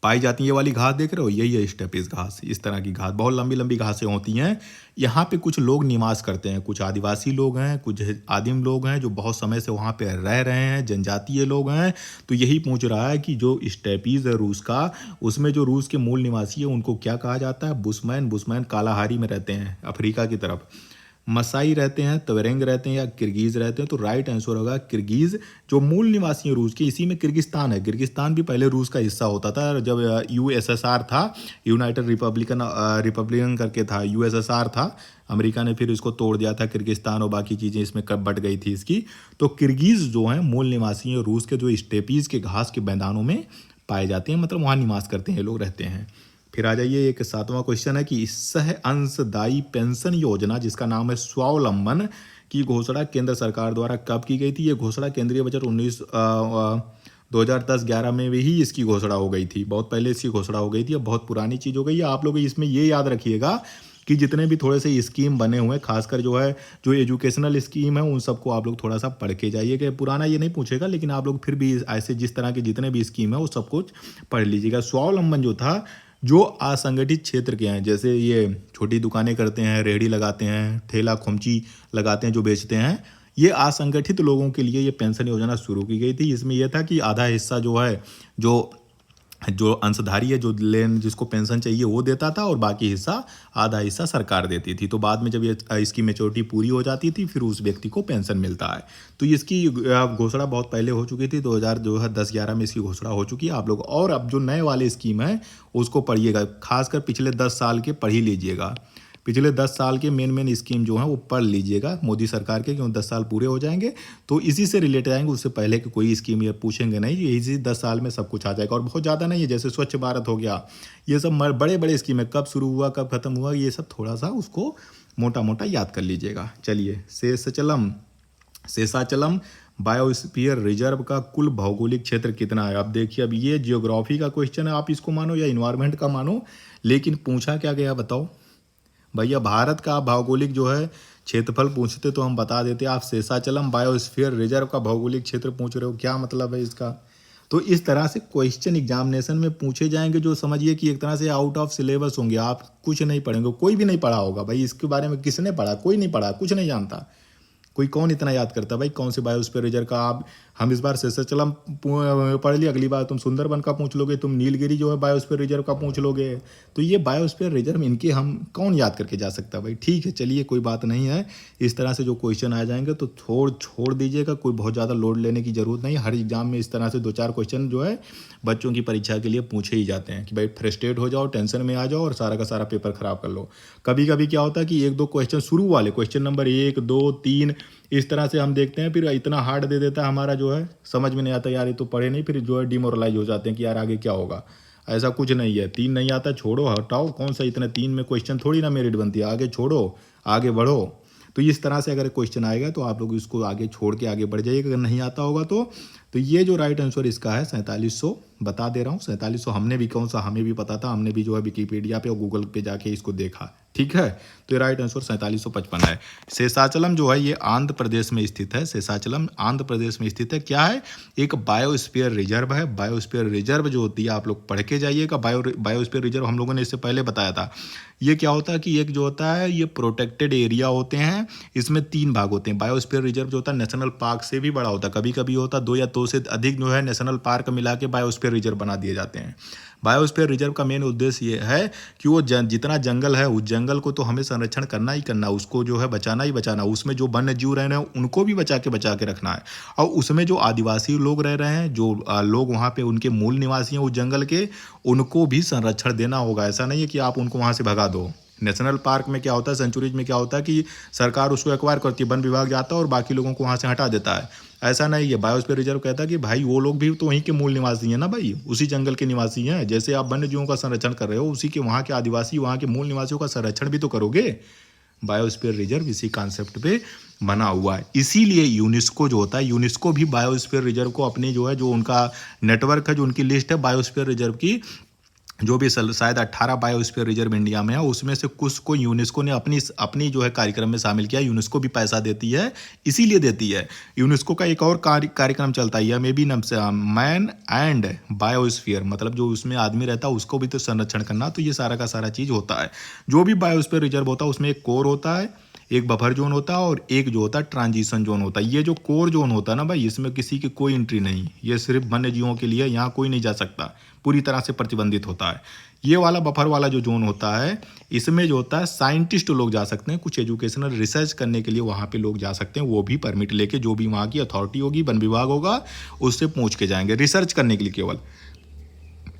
पाई जाती है। ये वाली घास देख रहे हो, यही है स्टेपीज घास। इस तरह की घास बहुत लंबी लंबी घासें होती हैं। यहाँ पे कुछ लोग निवास करते हैं, कुछ आदिवासी लोग हैं, कुछ आदिम लोग हैं जो बहुत समय से वहाँ पे रह रहे हैं, जनजातीय लोग हैं। तो यही पूछ रहा है कि जो स्टेपीज है रूस का, उसमें जो रूस के मूल निवासी है उनको क्या कहा जाता है? बुशमैन। बुशमैन कालाहारी में रहते हैं, अफ्रीका की तरफ। मसाई रहते हैं, तवरेंग रहते हैं या किर्गिज़ रहते हैं। तो राइट आंसर होगा किर्गिज़। जो मूल निवासी हैं रूस के, इसी में किर्गिस्तान है। किर्गिस्तान भी पहले रूस का हिस्सा होता था, जब यूएसएसआर था, यूनाइटेड रिपब्लिकन करके था, यूएसएसआर था। अमेरिका ने फिर इसको तोड़ दिया था, किर्गिस्तान और बाकी चीज़ें इसमें कब बट गई थी इसकी। तो किर्गिज़ जो हैं मूल निवासी हैं रूस के, जो स्टेपीज़ के घास के मैदानों में पाए जाते हैं, मतलब वहाँ निवास करते हैं लोग, रहते हैं। फिर आ जाइए, एक 7वां क्वेश्चन है कि सह अंशदायी पेंशन योजना जिसका नाम है स्वावलंबन की घोषणा केंद्र सरकार द्वारा कब की गई थी? ये घोषणा केंद्रीय बजट 2010-11 में भी इसकी घोषणा हो गई थी। बहुत पहले इसकी घोषणा हो गई थी, अब बहुत पुरानी चीज़ हो गई है। आप लोग इसमें ये याद रखिएगा कि जितने भी थोड़े से स्कीम बने हुए हैं, खासकर जो है जो एजुकेशनल स्कीम है, उन सबको आप लोग थोड़ा सा पढ़ के जाइएगा। पुराना ये नहीं पूछेगा, लेकिन आप लोग फिर भी ऐसे जिस तरह के जितने भी स्कीम है वो सब कुछ पढ़ लीजिएगा। स्वावलंबन जो था, जो असंगठित क्षेत्र के हैं, जैसे ये छोटी दुकानें करते हैं, रेहड़ी लगाते हैं, ठेला खोमची लगाते हैं, जो बेचते हैं, ये असंगठित लोगों के लिए ये पेंशन योजना शुरू की गई थी। इसमें यह था कि आधा हिस्सा जो है, जो अंशधारी है, जो लेन जिसको पेंशन चाहिए वो देता था, और बाकी हिस्सा, आधा हिस्सा सरकार देती थी। तो बाद में जब ये इसकी मेच्योरिटी पूरी हो जाती थी, फिर उस व्यक्ति को पेंशन मिलता है। तो इसकी घोषणा बहुत पहले हो चुकी थी, 2010-11 में इसकी घोषणा हो चुकी है। आप लोग और अब जो नए वाले स्कीम है उसको पढ़िएगा, खासकर पिछले 10 साल के पढ़ ही लीजिएगा। पिछले 10 साल के मेन स्कीम जो हैं वो पढ़ लीजिएगा मोदी सरकार के, क्यों 10 साल पूरे हो जाएंगे तो इसी से रिलेटेड आएंगे। उससे पहले कि कोई स्कीम ये पूछेंगे नहीं, इसी 10 साल में सब कुछ आ जाएगा। और बहुत ज़्यादा नहीं है, जैसे स्वच्छ भारत हो गया, ये सब बड़े बड़े स्कीम है, कब शुरू हुआ कब खत्म हुआ, ये सब थोड़ा सा उसको मोटा मोटा याद कर लीजिएगा। चलिए, शेषाचलम बायोस्फीयर रिजर्व का कुल भौगोलिक क्षेत्र कितना है? अब देखिए, अब ये जियोग्राफी का क्वेश्चन है, आप इसको मानो या इन्वायरमेंट का मानो, लेकिन पूछा क्या गया बताओ भैया? भारत का भौगोलिक जो है क्षेत्रफल पूछते तो हम बता देते, आप शेषाचलम बायोस्फीयर रिजर्व का भौगोलिक क्षेत्र पूछ रहे हो, क्या मतलब है इसका? तो इस तरह से क्वेश्चन एग्जामिनेशन में पूछे जाएंगे, जो समझिए कि एक तरह से आउट ऑफ सिलेबस होंगे। आप कुछ नहीं पढ़ेंगे, कोई भी नहीं पढ़ा होगा भाई इसके बारे में, किसने पढ़ा? कोई नहीं पढ़ा, कुछ नहीं जानता। कोई कौन इतना याद करता भाई, कौन से बायोस्फीयर रिजर्व का? आप हम इस बार शेषाचलम पढ़ लिया, अगली बार तुम सुंदरबन का पूछ लोगे, तुम नीलगिरी जो है बायोस्फीयर रिजर्व का पूछ लोगे। तो ये बायोस्फीयर रिजर्व इनके हम कौन याद करके जा सकता है भाई? ठीक है चलिए, कोई बात नहीं है। इस तरह से जो क्वेश्चन आ जाएंगे तो छोड़ दीजिएगा, कोई बहुत ज़्यादा लोड लेने की जरूरत नहीं। हर एग्जाम में इस तरह से 2-4 क्वेश्चन जो है बच्चों की परीक्षा के लिए पूछे ही जाते हैं कि भाई फ्रस्ट्रेट हो जाओ, टेंशन में आ जाओ और सारा का सारा पेपर खराब कर लो। कभी कभी क्या होता है कि 1-2 क्वेश्चन शुरू वाले, क्वेश्चन नंबर 1, 2, 3, इस तरह से हम देखते हैं, फिर इतना हार्ड दे देता है हमारा, जो है समझ में नहीं आता, यार ये तो पढ़े नहीं, फिर जो है डिमोरलाइज हो जाते हैं कि यार आगे क्या होगा। ऐसा कुछ नहीं है, 3 नहीं आता छोड़ो, हटाओ, कौन सा इतने 3 में क्वेश्चन थोड़ी ना मेरिट बनती है, आगे छोड़ो, आगे बढ़ो। तो इस तरह से अगर क्वेश्चन आएगा तो आप लोग इसको आगे छोड़ के आगे बढ़ जाइएगा। अगर नहीं आता होगा तो तो ये जो राइट आंसर इसका है 4700, बता दे रहा हूँ 4700। हमने भी कौन सा, हमें भी पता था, हमने भी जो है विकिपीडिया पे और गूगल पे जाके इसको देखा, ठीक है। तो ये राइट आंसर 4755 है। शेषाचलम जो है ये आंध्र प्रदेश में स्थित है। शेषाचलम आंध्र प्रदेश में स्थित है। क्या है? एक बायोस्फीयर रिजर्व है। बायोस्फीयर रिजर्व जो होती है, आप लोग पढ़ के जाइएगा। बायोस्फीयर रिजर्व हम लोगों ने इससे पहले बताया था। ये क्या होता है कि एक जो होता है ये प्रोटेक्टेड एरिया होते हैं। इसमें 3 भाग होते हैं। बायोस्फीयर रिजर्व जो होता है नेशनल पार्क से भी बड़ा होता है। कभी कभी होता है 2 या 2 से अधिक जो है नेशनल पार्क मिला के बायोस्फीयर रिजर्व बना दिए जाते हैं। बायोस्फीयर रिजर्व का मेन उद्देश्य ये है कि वो जितना जंगल है उस जंगल को तो हमें संरक्षण करना ही करना, उसको जो है बचाना ही बचाना। उसमें जो वन्य जीव रह रहे हैं उनको भी बचा के रखना है। और उसमें जो आदिवासी लोग रह रहे हैं, जो लोग वहाँ पे उनके मूल निवासी हैं उस जंगल के, उनको भी संरक्षण देना होगा। ऐसा नहीं है कि आप उनको वहाँ से भगा दो। नेशनल पार्क में क्या होता है, सेंचुरीज में क्या होता है कि सरकार उसको एक्वायर करती है, वन विभाग जाता है और बाकी लोगों को वहाँ से हटा देता है। ऐसा नहीं है। बायोस्फीयर रिजर्व कहता है कि भाई वो लोग भी तो वहीं के मूल निवासी हैं ना भाई, उसी जंगल के निवासी हैं। जैसे आप वन्य जीवों का संरक्षण कर रहे हो, उसी के वहाँ के आदिवासी, वहाँ के मूल निवासियों का संरक्षण भी तो करोगे। बायोस्फीयर रिजर्व इसी कॉन्सेप्ट पे बना हुआ है। इसीलिए यूनेस्को जो होता है, यूनेस्को भी बायोस्फीयर रिजर्व को अपनी जो है, जो उनका नेटवर्क है, जो उनकी लिस्ट है बायोस्फीयर रिजर्व की, जो भी शायद 18 बायोस्फीयर रिजर्व इंडिया में है, उसमें से कुछ को यूनेस्को ने अपनी जो है कार्यक्रम में शामिल किया। यूनेस्को भी पैसा देती है, इसीलिए देती है। यूनेस्को का एक और कार्यक्रम चलता है, may be man and biosphere, मतलब जो उसमें आदमी रहता है उसको भी तो संरक्षण करना। तो ये सारा का सारा चीज़ होता है। जो भी बायोस्फीयर रिजर्व होता है उसमें एक कोर होता है, एक बफर जोन होता है और एक जो होता है ट्रांजिशन जोन होता है। ये जो कोर जोन होता है ना भाई, इसमें किसी की कोई एंट्री नहीं, ये सिर्फ वन्य जीवों के लिए, यहाँ कोई नहीं जा सकता, पूरी तरह से प्रतिबंधित होता है। ये वाला बफर वाला जो जोन होता है, इसमें जो होता है साइंटिस्ट लोग जा सकते हैं, कुछ एजुकेशनल रिसर्च करने के लिए वहाँ पे लोग जा सकते हैं। वो भी परमिट लेके, जो भी वहाँ की अथॉरिटी होगी, वन विभाग होगा, उससे पूछ के जाएंगे रिसर्च करने के लिए केवल।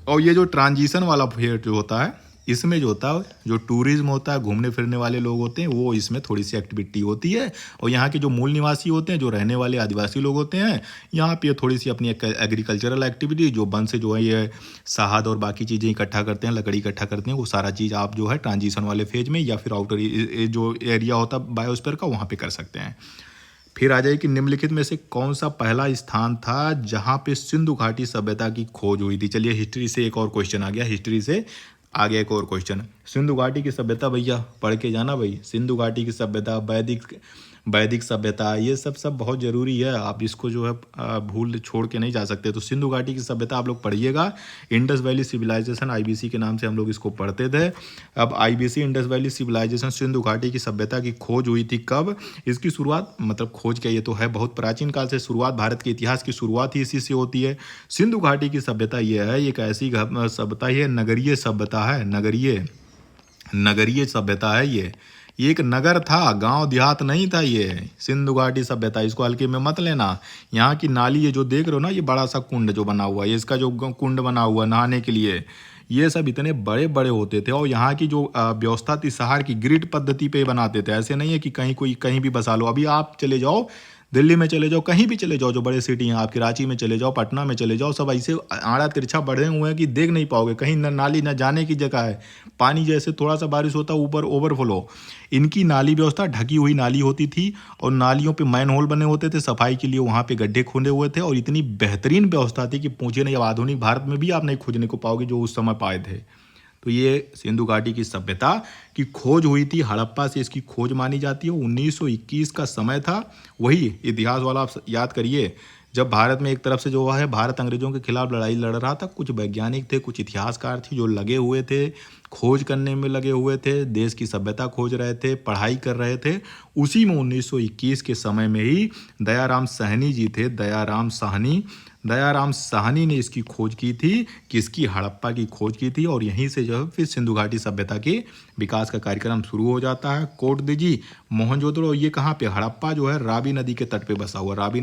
और ये जो ट्रांजिशन वाला फेयर जो होता है, इसमें जो होता है, जो टूरिज्म होता है, घूमने फिरने वाले लोग होते हैं, वो इसमें थोड़ी सी एक्टिविटी होती है। और यहाँ के जो मूल निवासी होते हैं, जो रहने वाले आदिवासी लोग होते हैं, यहाँ पे थोड़ी सी अपनी एग्रीकल्चरल एक्टिविटी, जो वन से जो है ये शहद और बाकी चीज़ें इकट्ठा करते हैं, लकड़ी इकट्ठा करते हैं, वो सारा चीज़ आप जो है ट्रांजिशन वाले फेज में या फिर आउटर जो एरिया होता है बायोस्फीयर का, वहाँ पर कर सकते हैं। फिर आ जाए कि निम्नलिखित में से कौन सा पहला स्थान था जहाँ पे सिंधु घाटी सभ्यता की खोज हुई थी। चलिए हिस्ट्री से एक और क्वेश्चन आ गया, हिस्ट्री से आ गया एक और क्वेश्चन। सिंधु घाटी की सभ्यता भैया पढ़ के जाना भाई। सिंधु घाटी की सभ्यता, वैदिक सभ्यता, ये सब बहुत ज़रूरी है। आप इसको जो है भूल छोड़ के नहीं जा सकते। तो सिंधु घाटी की सभ्यता आप लोग पढ़िएगा। इंडस वैली सिविलाइजेशन, आईबीसी के नाम से हम लोग इसको पढ़ते थे। अब IVC Indus Valley Civilisation, Sindhu घाटी की सभ्यता की खोज हुई थी कब? इसकी शुरुआत, मतलब खोज क्या, ये तो है बहुत प्राचीन काल से शुरुआत, भारत के इतिहास की शुरुआत ही इसी से होती है। सिंधु घाटी की सभ्यता ये है, एक ऐसी सभ्यता है, नगरीय सभ्यता है, नगरीय सभ्यता है। ये एक नगर था, गांव देहात नहीं था। ये सिंधु घाटी सभ्यता, इसको हल्के में मत लेना। यहाँ की नाली, ये जो देख रहे हो ना, ये बड़ा सा कुंड जो बना हुआ है, इसका जो कुंड बना हुआ है नहाने के लिए, ये सब इतने बड़े बड़े होते थे। और यहाँ की जो व्यवस्था थी, शहर की ग्रिड पद्धति पे बनाते थे। ऐसे नहीं है कि कहीं भी बसा लो। अभी आप चले जाओ, दिल्ली में चले जाओ, कहीं भी चले जाओ, जो बड़े सिटी हैं आप, कराची में चले जाओ, पटना में चले जाओ, सब ऐसे आड़ा तिरछा बढ़े हुए हैं कि देख नहीं पाओगे। कहीं न नाली न जाने की जगह है। पानी जैसे थोड़ा सा बारिश होता है ऊपर ओवरफ्लो। इनकी नाली व्यवस्था ढकी हुई नाली होती थी और नालियों पे मैन होल बने होते थे, सफाई के लिए वहाँ पे गड्ढे खोदे हुए थे। और इतनी बेहतरीन व्यवस्था थी कि पूछे नहीं। अब आधुनिक भारत में भी आप नहीं खोजने को पाओगे जो उस समय पाए थे। तो ये सिंधु घाटी की सभ्यता की खोज हुई थी, हड़प्पा से इसकी खोज मानी जाती है। 1921 का समय था। वही इतिहास वाला आप याद करिए, जब भारत में एक तरफ से जो है भारत अंग्रेजों के खिलाफ लड़ाई लड़ रहा था, कुछ वैज्ञानिक थे, कुछ इतिहासकार थे जो लगे हुए थे, खोज करने में लगे हुए थे, देश की सभ्यता खोज रहे थे, पढ़ाई कर रहे थे। उसी में 1921 के समय में ही दयाराम साहनी जी थे, दयाराम साहनी ने इसकी खोज की थी, किसकी? हड़प्पा की खोज की थी। और यहीं से जो है फिर सिंधु घाटी सभ्यता के विकास का कार्यक्रम शुरू हो जाता है। कोट दीजिए मोहनजोदड़ो, ये कहाँ पे? हड़प्पा जो है रावी नदी के तट पे बसा हुआ, रावी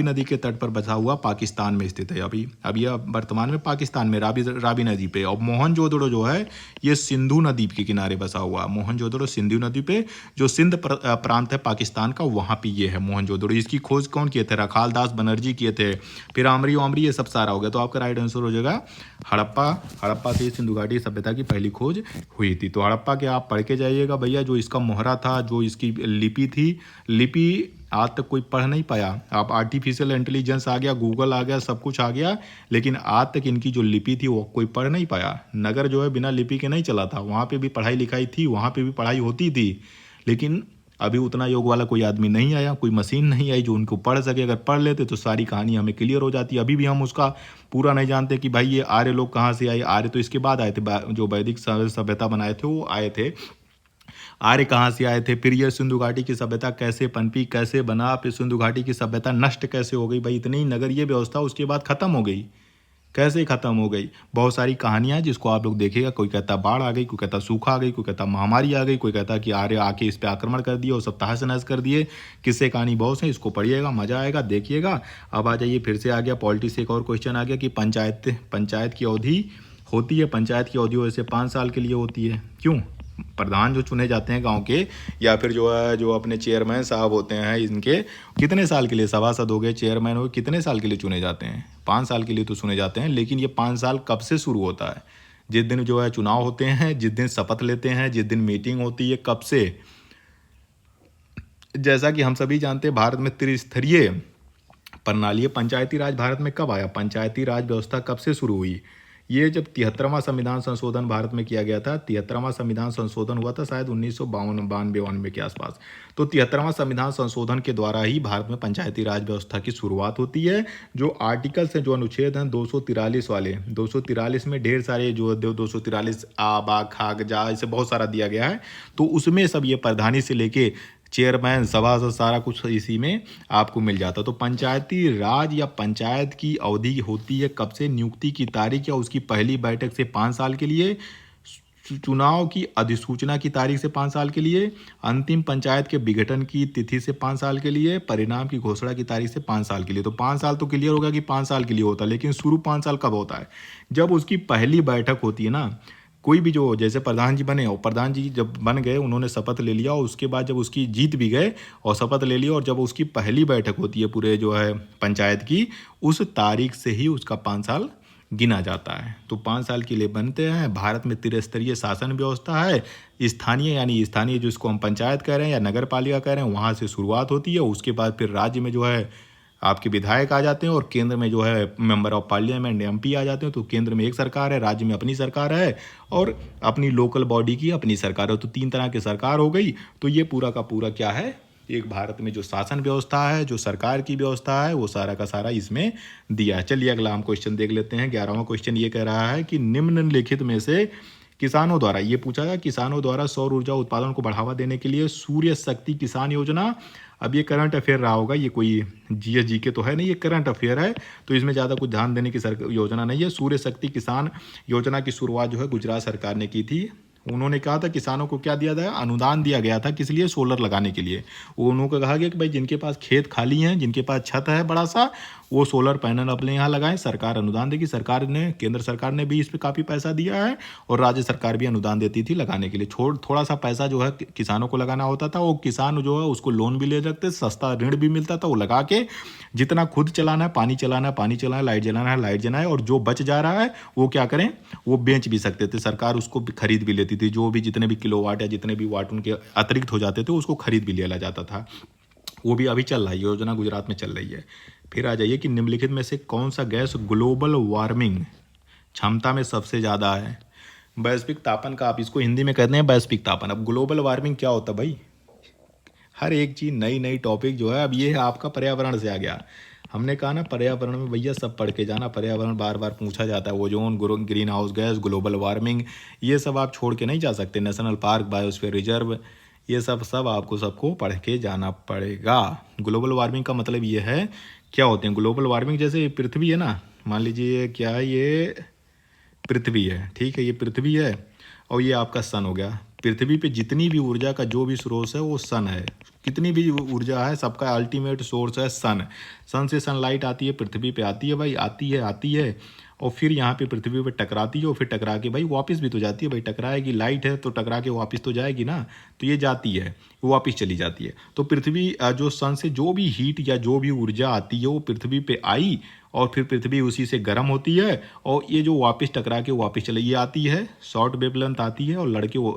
नदी के तट पर बसा हुआ पाकिस्तान में स्थित है। अभी यह वर्तमान में पाकिस्तान में रावी नदी पे। और मोहनजोदड़ो जो है ये सिंधु नदी के किनारे बसा हुआ। मोहनजोदड़ो सिंधु नदी पे, जो सिंध प्रांत है पाकिस्तान का, वहाँ पे ये है मोहनजोदड़ो। इसकी खोज कौन किए थे? रखाल दास बनर्जी किए थे। फिर आमरी ये सब सारा हो गया। तो आपका राइट आंसर हो जाएगा हड़प्पा से सिंधु घाटी सभ्यता की पहली खोज हुई थी। तो हड़प्पा के आप पढ़ के जाइएगा भैया। जो इसका मोहरा था, जो इसकी लिपि थी, लिपि आज तक कोई पढ़ नहीं पाया। अब आर्टिफिशियल इंटेलिजेंस आ गया, गूगल आ गया, सब कुछ आ गया, लेकिन आज तक इनकी जो लिपि थी वो कोई पढ़ नहीं पाया। नगर जो है बिना लिपि के नहीं चला था, वहाँ पे भी पढ़ाई लिखाई थी, वहाँ पे भी पढ़ाई होती थी, लेकिन अभी उतना योग वाला कोई आदमी नहीं आया, कोई मशीन नहीं आई जो उनको पढ़ सके। अगर पढ़ लेते तो सारी कहानी हमें क्लियर हो जाती। अभी भी हम उसका पूरा नहीं जानते कि भाई ये आर्य लोग कहाँ से आए। आर्य तो इसके बाद आए थे, जो वैदिक सभ्यता बनाए थे वो आए थे। आर्य कहाँ से आए थे, फिर ये सिंधु घाटी की सभ्यता कैसे पनपी, कैसे बना, फिर सिंधु घाटी की सभ्यता नष्ट कैसे हो गई। भाई इतनी नगरीय व्यवस्था उसके बाद खत्म हो गई, कैसे खत्म हो गई। बहुत सारी कहानियां जिसको आप लोग देखेगा, कोई कहता बाढ़ आ गई, कोई कहता सूखा आ गई, कोई कहता महामारी आ गई, कोई कहता कि आर्य आके इस पे आक्रमण कर दिए और सब तहस नहस कर दिए। किस्से कहानी बहुत है, इसको पढ़िएगा, मजा आएगा, देखिएगा। अब आ जाइए, फिर से आ गया पॉलिटिक्स, एक और क्वेश्चन आ गया कि पंचायत की अवधि होती है, पंचायत की अवधि वैसे 5 साल के लिए होती है। क्यों? प्रधान जो चुने जाते हैं गांव के, या फिर जो है जो अपने चेयरमैन साहब होते हैं इनके, कितने साल के लिए, सभासद हो गए, चेयरमैन हो गए, कितने साल के लिए चुने जाते हैं? 5 साल के लिए तो चुने जाते हैं। लेकिन ये 5 साल कब से शुरू होता है? जिस दिन जो है चुनाव होते हैं, जिस दिन शपथ लेते हैं, जिस दिन मीटिंग होती है, कब से? जैसा कि हम सभी जानते हैं, भारत में त्रिस्तरीय प्रणाली है। पंचायती राज भारत में कब आया? पंचायती राज व्यवस्था कब से शुरू हुई? ये जब 73वां संविधान संशोधन भारत में किया गया था, 73वां संविधान संशोधन हुआ था शायद 1992 के आसपास। तो 73वां संविधान संशोधन के द्वारा ही भारत में पंचायती राज व्यवस्था की शुरुआत होती है। जो आर्टिकल्स हैं, जो अनुच्छेद हैं 243 वाले, 243 में ढेर सारे जो 243 आ बा खाग जा इसे बहुत सारा दिया गया है। तो उसमें सब ये प्रधानी से लेके चेयरमैन, सभासद, सारा कुछ इसी में आपको मिल जाता। तो पंचायती राज या पंचायत की अवधि होती है कब से? नियुक्ति की तारीख या उसकी पहली बैठक से 5 साल के लिए, चुनाव की अधिसूचना की तारीख से 5 साल के लिए, अंतिम पंचायत के विघटन की तिथि से 5 साल के लिए, परिणाम की घोषणा की तारीख से 5 साल के लिए। तो 5 साल तो क्लियर होगा कि 5 साल के लिए होता है, लेकिन शुरू 5 साल कब होता है? जब उसकी पहली बैठक होती है ना। कोई भी जो, जैसे प्रधान जी बने, और प्रधान जी जब बन गए, उन्होंने शपथ ले लिया, और उसके बाद जब उसकी जीत भी गए और शपथ ले लिया, और जब उसकी पहली बैठक होती है पूरे जो है पंचायत की, उस तारीख से ही उसका 5 साल गिना जाता है। तो 5 साल के लिए बनते हैं। भारत में त्रिस्तरीय शासन व्यवस्था है। स्थानीय, यानी स्थानीय जिसको हम पंचायत कह रहे हैं या नगर पालिका कह रहे हैं, वहाँ से शुरुआत होती है। उसके बाद फिर राज्य में जो है आपके विधायक आ जाते हैं, और केंद्र में जो है मेंबर ऑफ पार्लियामेंट एमपी आ जाते हैं। तो केंद्र में एक सरकार है, राज्य में अपनी सरकार है, और अपनी लोकल बॉडी की अपनी सरकार है। तो 3 तरह की सरकार हो गई। तो ये पूरा का पूरा क्या है, एक भारत में जो शासन व्यवस्था है, जो सरकार की व्यवस्था है, वो सारा का सारा इसमें दिया है। चलिए अगला हम क्वेश्चन देख लेते हैं। 11वां क्वेश्चन ये कह रहा है कि निम्नलिखित में से किसानों द्वारा, ये पूछा है किसानों द्वारा सौर ऊर्जा उत्पादन को बढ़ावा देने के लिए सूर्य शक्ति किसान योजना। अब ये करंट अफेयर रहा होगा, ये कोई जीएस जीके तो है नहीं, ये करंट अफेयर है, तो इसमें ज़्यादा कुछ ध्यान देने की योजना नहीं है। सूर्य शक्ति किसान योजना की शुरुआत जो है गुजरात सरकार ने की थी। उन्होंने कहा था किसानों को क्या दिया था, अनुदान दिया गया था, किस लिए? सोलर लगाने के लिए। उन्होंने कहा गया कि भाई जिनके पास खेत खाली हैं, जिनके पास छत है बड़ा सा, वो सोलर पैनल अपने यहाँ लगाएं, सरकार अनुदान देगी। सरकार ने, केंद्र सरकार ने भी इस पर काफ़ी पैसा दिया है, और राज्य सरकार भी अनुदान देती थी लगाने के लिए। थोड़ा सा पैसा जो है किसानों को लगाना होता था। वो किसान जो है उसको लोन भी ले सकते, सस्ता ऋण भी मिलता था। वो लगा के जितना खुद चलाना है, पानी चलाना है पानी चलाना है, लाइट जलाना है लाइट जलाना है, और जो बच जा रहा है वो क्या करें, वो बेच भी सकते थे। सरकार उसको खरीद भी लेती थी। जो भी जितने भी किलोवाट या जितने भी वाट उनके अतिरिक्त हो जाते थे, उसको खरीद भी लिया जाता था। वो भी अभी चल रहा है, योजना गुजरात में चल रही है। फिर आ जाइए कि निम्नलिखित में से कौन सा गैस ग्लोबल वार्मिंग क्षमता में सबसे ज़्यादा है? वैश्विक तापन का, आप इसको हिंदी में कहते हैं वैश्विक तापन। अब ग्लोबल वार्मिंग क्या होता है भाई? हर एक चीज़ नई नई टॉपिक जो है। अब ये आपका पर्यावरण से आ गया। हमने कहा ना पर्यावरण में भैया सब पढ़ के जाना। पर्यावरण बार बार पूछा जाता है, ozone, green house gas, global warming, ये सब आप छोड़ के नहीं जा सकते। नेशनल पार्क, बायोस्फीयर रिजर्व, ये सब आपको सबको पढ़ के जाना पड़ेगा। ग्लोबल वार्मिंग का मतलब ये है, क्या होते हैं ग्लोबल वार्मिंग? जैसे पृथ्वी है ना, मान लीजिए क्या है, ये पृथ्वी है, ठीक है, ये पृथ्वी है, और ये आपका सन हो गया। पृथ्वी पे जितनी भी ऊर्जा का जो भी स्रोत है वो सन है। कितनी भी ऊर्जा है, सबका अल्टीमेट सोर्स है सन। सन से सनलाइट आती है, पृथ्वी पे आती है भाई, आती है, और फिर यहाँ पे पृथ्वी पे टकराती है, और फिर टकरा के भाई वापस भी तो जाती है। भाई टकराएगी, लाइट है तो टकरा के वापस तो जाएगी ना, तो ये जाती है, वो वापस चली जाती है। तो पृथ्वी जो सन से जो भी हीट या जो भी ऊर्जा आती है वो पृथ्वी पे आई, और फिर पृथ्वी उसी से गर्म होती है, और ये जो वापस टकरा के वापस चले, ये आती है शॉर्ट वेवलेंथ आती है, और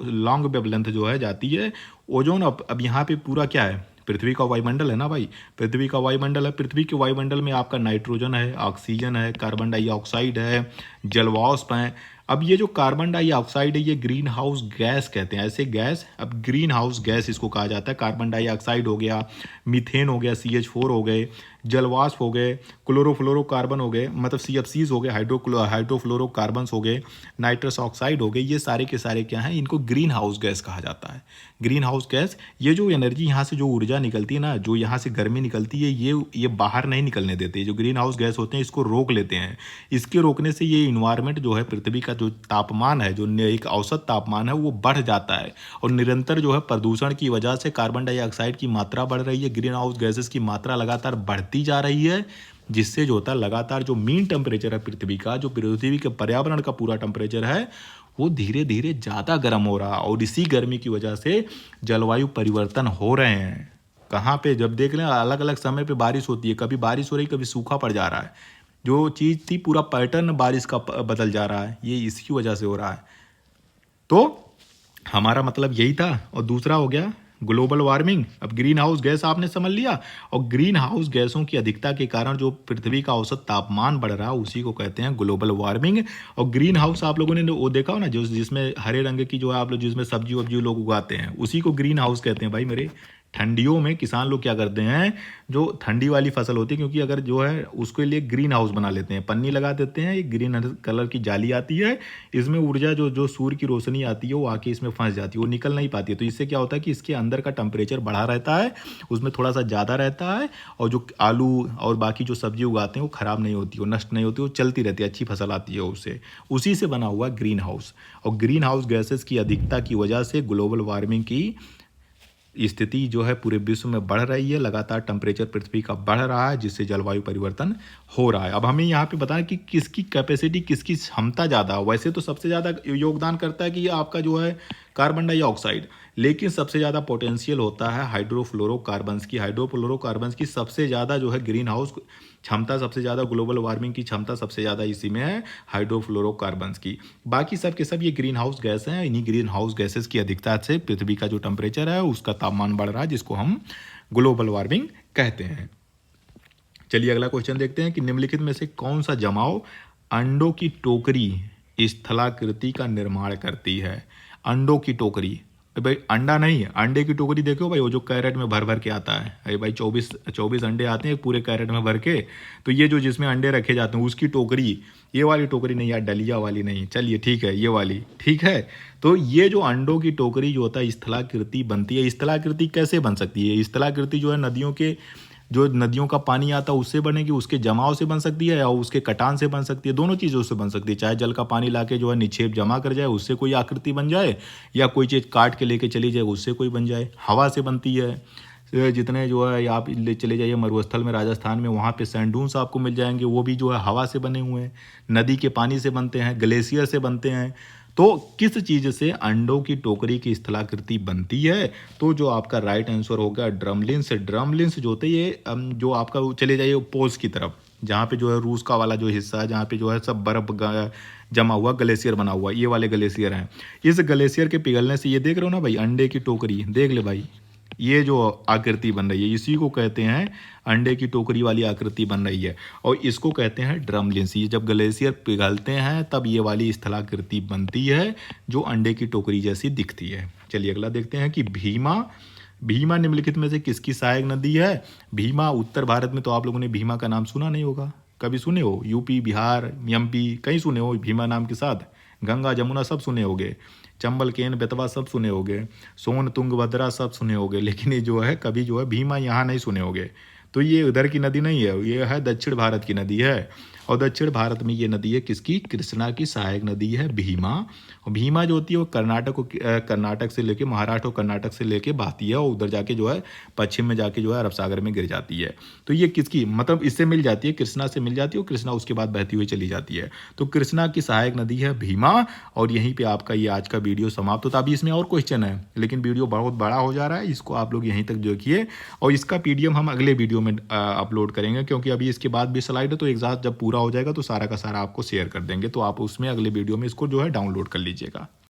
लॉन्ग वेवलेंथ जो है जाती है ओजोन। अब यहाँ पे पूरा क्या है, पृथ्वी का वायुमंडल है ना भाई, पृथ्वी का वायुमंडल है। पृथ्वी के वायुमंडल में आपका नाइट्रोजन है, ऑक्सीजन है, कार्बन डाइऑक्साइड है, जलवाष्प है। अब ये जो कार्बन डाइऑक्साइड है ये ग्रीन हाउस गैस कहते हैं, ऐसे गैस, अब ग्रीन हाउस गैस इसको कहा जाता है। कार्बन डाइऑक्साइड हो गया, मीथेन हो गया, CH4 हो गए, जलवाष्प हो गए, क्लोरोफ्लोरोकार्बन हो गए, मतलब CFCs हो गए, हाइड्रोफ्लोरोकार्बन्स हो गए, नाइट्रस ऑक्साइड हो गए, ये सारे के सारे क्या हैं, इनको ग्रीन हाउस गैस कहा जाता है। ग्रीन हाउस गैस, ये जो एनर्जी यहाँ से जो ऊर्जा निकलती है ना, जो यहाँ से गर्मी निकलती है, ये बाहर नहीं निकलने देते। जो ग्रीन हाउस गैस होते हैं इसको रोक लेते हैं। इसके रोकने से ये इन्वायरमेंट जो है, पृथ्वी का जो तापमान है, जो एक औसत तापमान है, वो बढ़ जाता है। और निरंतर जो है प्रदूषण की वजह से कार्बन डाइऑक्साइड की मात्रा बढ़ रही है, ग्रीन हाउस गैसेस की मात्रा लगातार बढ़ती जा रही है, जिससे जो होता है लगातार जो मीन टेम्परेचर है पृथ्वी का, जो पृथ्वी के पर्यावरण का पूरा टेम्परेचर है, वो धीरे धीरे ज़्यादा गर्म हो रहा है। और इसी गर्मी की वजह से जलवायु परिवर्तन हो रहे हैं। कहाँ पे, जब देख लें अलग अलग समय पे बारिश होती है, कभी बारिश हो रही, कभी सूखा पड़ जा रहा है। जो चीज़ थी पूरा पैटर्न बारिश का बदल जा रहा है, ये इसकी वजह से हो रहा है। तो हमारा मतलब यही था। और दूसरा हो गया ग्लोबल वार्मिंग। अब ग्रीन हाउस गैस आपने समझ लिया, और ग्रीन हाउस गैसों की अधिकता के कारण जो पृथ्वी का औसत तापमान बढ़ रहा है उसी को कहते हैं ग्लोबल वार्मिंग। और ग्रीन हाउस आप लोगों ने वो देखा हो ना, जो जिसमें हरे रंग की जो है आप लोग जिसमें सब्जी वब्जी लोग उगाते हैं, उसी को ग्रीन हाउस कहते हैं भाई मेरे। ठंडियों में किसान लोग क्या करते हैं, जो ठंडी वाली फसल होती है, क्योंकि अगर जो है उसके लिए ग्रीन हाउस बना लेते हैं, पन्नी लगा देते हैं, एक ग्रीन कलर की जाली आती है, इसमें ऊर्जा जो जो सूर्य की रोशनी आती है वो आके इसमें फंस जाती है, वो निकल नहीं पाती है। तो इससे क्या होता है कि इसके अंदर का टेम्परेचर बढ़ा रहता है, उसमें थोड़ा सा ज़्यादा रहता है, और जो आलू और बाकी जो सब्जी उगाते हैं वो ख़राब नहीं होती, वो नष्ट नहीं होती, वो चलती रहती है, अच्छी फसल आती है उससे। उसी से बना हुआ ग्रीन हाउस। और ग्रीन हाउस गैसेस की अधिकता की वजह से ग्लोबल वार्मिंग की स्थिति जो है पूरे विश्व में बढ़ रही है, लगातार टेम्परेचर पृथ्वी का बढ़ रहा है, जिससे जलवायु परिवर्तन हो रहा है। अब हमें यहाँ पे बताएं कि किसकी कैपेसिटी, किसकी क्षमता ज़्यादा। वैसे तो सबसे ज़्यादा योगदान करता है कि ये आपका जो है कार्बन डाइऑक्साइड, लेकिन सबसे ज़्यादा पोटेंशियल होता है हाइड्रोफ्लोरोकार्बन्स की। हाइड्रोफ्लोरोकार्बन्स की सबसे ज़्यादा जो है ग्रीन हाउस क्षमता, सबसे ज़्यादा ग्लोबल वार्मिंग की क्षमता सबसे ज़्यादा इसी में है, हाइड्रोफ्लोरोकार्बन्स की। बाकी सब के सब ये ग्रीन हाउस गैस हैं। इन्हीं ग्रीन हाउस गैसेस की अधिकता से पृथ्वी का जो टेम्परेचर है उसका तापमान बढ़ रहा है, जिसको हम ग्लोबल वार्मिंग कहते हैं। चलिए अगला क्वेश्चन देखते हैं कि निम्नलिखित में से कौन सा जमाव अंडों की टोकरी स्थलाकृति का निर्माण करती है। अंडों की टोकरी, भाई अंडा नहीं है, अंडे की टोकरी देखो भाई, वो जो कैरेट में भर भर के आता है, अरे भाई 24 अंडे आते हैं पूरे कैरेट में भर के। तो ये जो जिसमें अंडे रखे जाते हैं उसकी टोकरी, ये वाली टोकरी नहीं यार, डलिया वाली नहीं, चलिए ठीक है ये वाली ठीक है। तो ये जो अंडों की टोकरी जो होता है स्थलाकृति बनती है। स्थलाकृति कैसे बन सकती है? स्थलाकृति जो है नदियों का पानी आता है उससे बनेगी, उसके जमाव से बन सकती है, या उसके कटान से बन सकती है, दोनों चीज़ों से बन सकती है। चाहे जल का पानी लाके जो है निक्षेप जमा कर जाए उससे कोई आकृति बन जाए, या कोई चीज़ काट के लेके चली जाए उससे कोई बन जाए। हवा से बनती है, जितने जो है आप ले चले जाइए मरुस्थल में राजस्थान में, वहाँ पे सैंड डून्स आपको मिल जाएंगे, वो भी जो है हवा से बने हुए हैं। नदी के पानी से बनते हैं, ग्लेशियर से बनते हैं। तो किस चीज़ से अंडों की टोकरी की स्थलाकृति बनती है? तो जो आपका राइट आंसर होगा ड्रमलिन्स। ड्रमलिन्स जो होते हैं ये जो आपका चले जाइए पोल्स की तरफ, जहाँ पे जो है रूस का वाला जो हिस्सा है, जहाँ पे जो है सब बर्फ जमा हुआ ग्लेशियर बना हुआ, ये वाले ग्लेशियर हैं। इस ग्लेशियर के पिघलने से ये देख रहे हो ना भाई, अंडे की टोकरी देख ले भाई, ये जो आकृति बन रही है इसी को कहते हैं, अंडे की टोकरी वाली आकृति बन रही है, और इसको कहते हैं ड्रमलिन्स। ये जब ग्लेशियर पिघलते हैं तब ये वाली स्थलाकृति बनती है, जो अंडे की टोकरी जैसी दिखती है। चलिए अगला देखते हैं कि भीमा निम्नलिखित में से किसकी सहायक नदी है? भीमा उत्तर भारत में तो आप लोगों ने भीमा का नाम सुना नहीं होगा, कभी सुने हो? यूपी, बिहार, एमपी कहीं सुने हो भीमा नाम के साथ? गंगा, जमुना सब सुने होंगे, चंबल, केन, बेतवा सब सुने होंगे, सोन, तुंगभद्रा सब सुने होंगे, लेकिन ये जो है कभी जो है भीमा यहाँ नहीं सुने होंगे। तो ये उधर की नदी नहीं है, ये है दक्षिण भारत की नदी है। और दक्षिण भारत में ये नदी है किसकी? कृष्णा की सहायक नदी है भीमा। और भीमा जो होती है वो कर्नाटक से लेके महाराष्ट्र और कर्नाटक से लेके बहती है, और उधर जाके जो है पश्चिम में जाके जो है अरब सागर में गिर जाती है। तो ये किसकी, मतलब इससे मिल जाती है, कृष्णा से मिल जाती है, और कृष्णा उसके बाद बहती हुई चली जाती है। तो कृष्णा की सहायक नदी है भीमा। और यहीं पर आपका ये आज का वीडियो समाप्त होता है। अभी इसमें और क्वेश्चन है, लेकिन वीडियो बहुत बड़ा हो जा रहा है, इसको आप लोग यहीं तक देखिए, और इसका PDF हम अगले वीडियो में अपलोड करेंगे, क्योंकि अभी इसके बाद भी स्लाइड है, तो एक साथ जब पूरा हो जाएगा तो सारा का सारा आपको शेयर कर देंगे, तो आप उसमें अगले वीडियो में इसको जो है डाउनलोड कर लीजिएगा।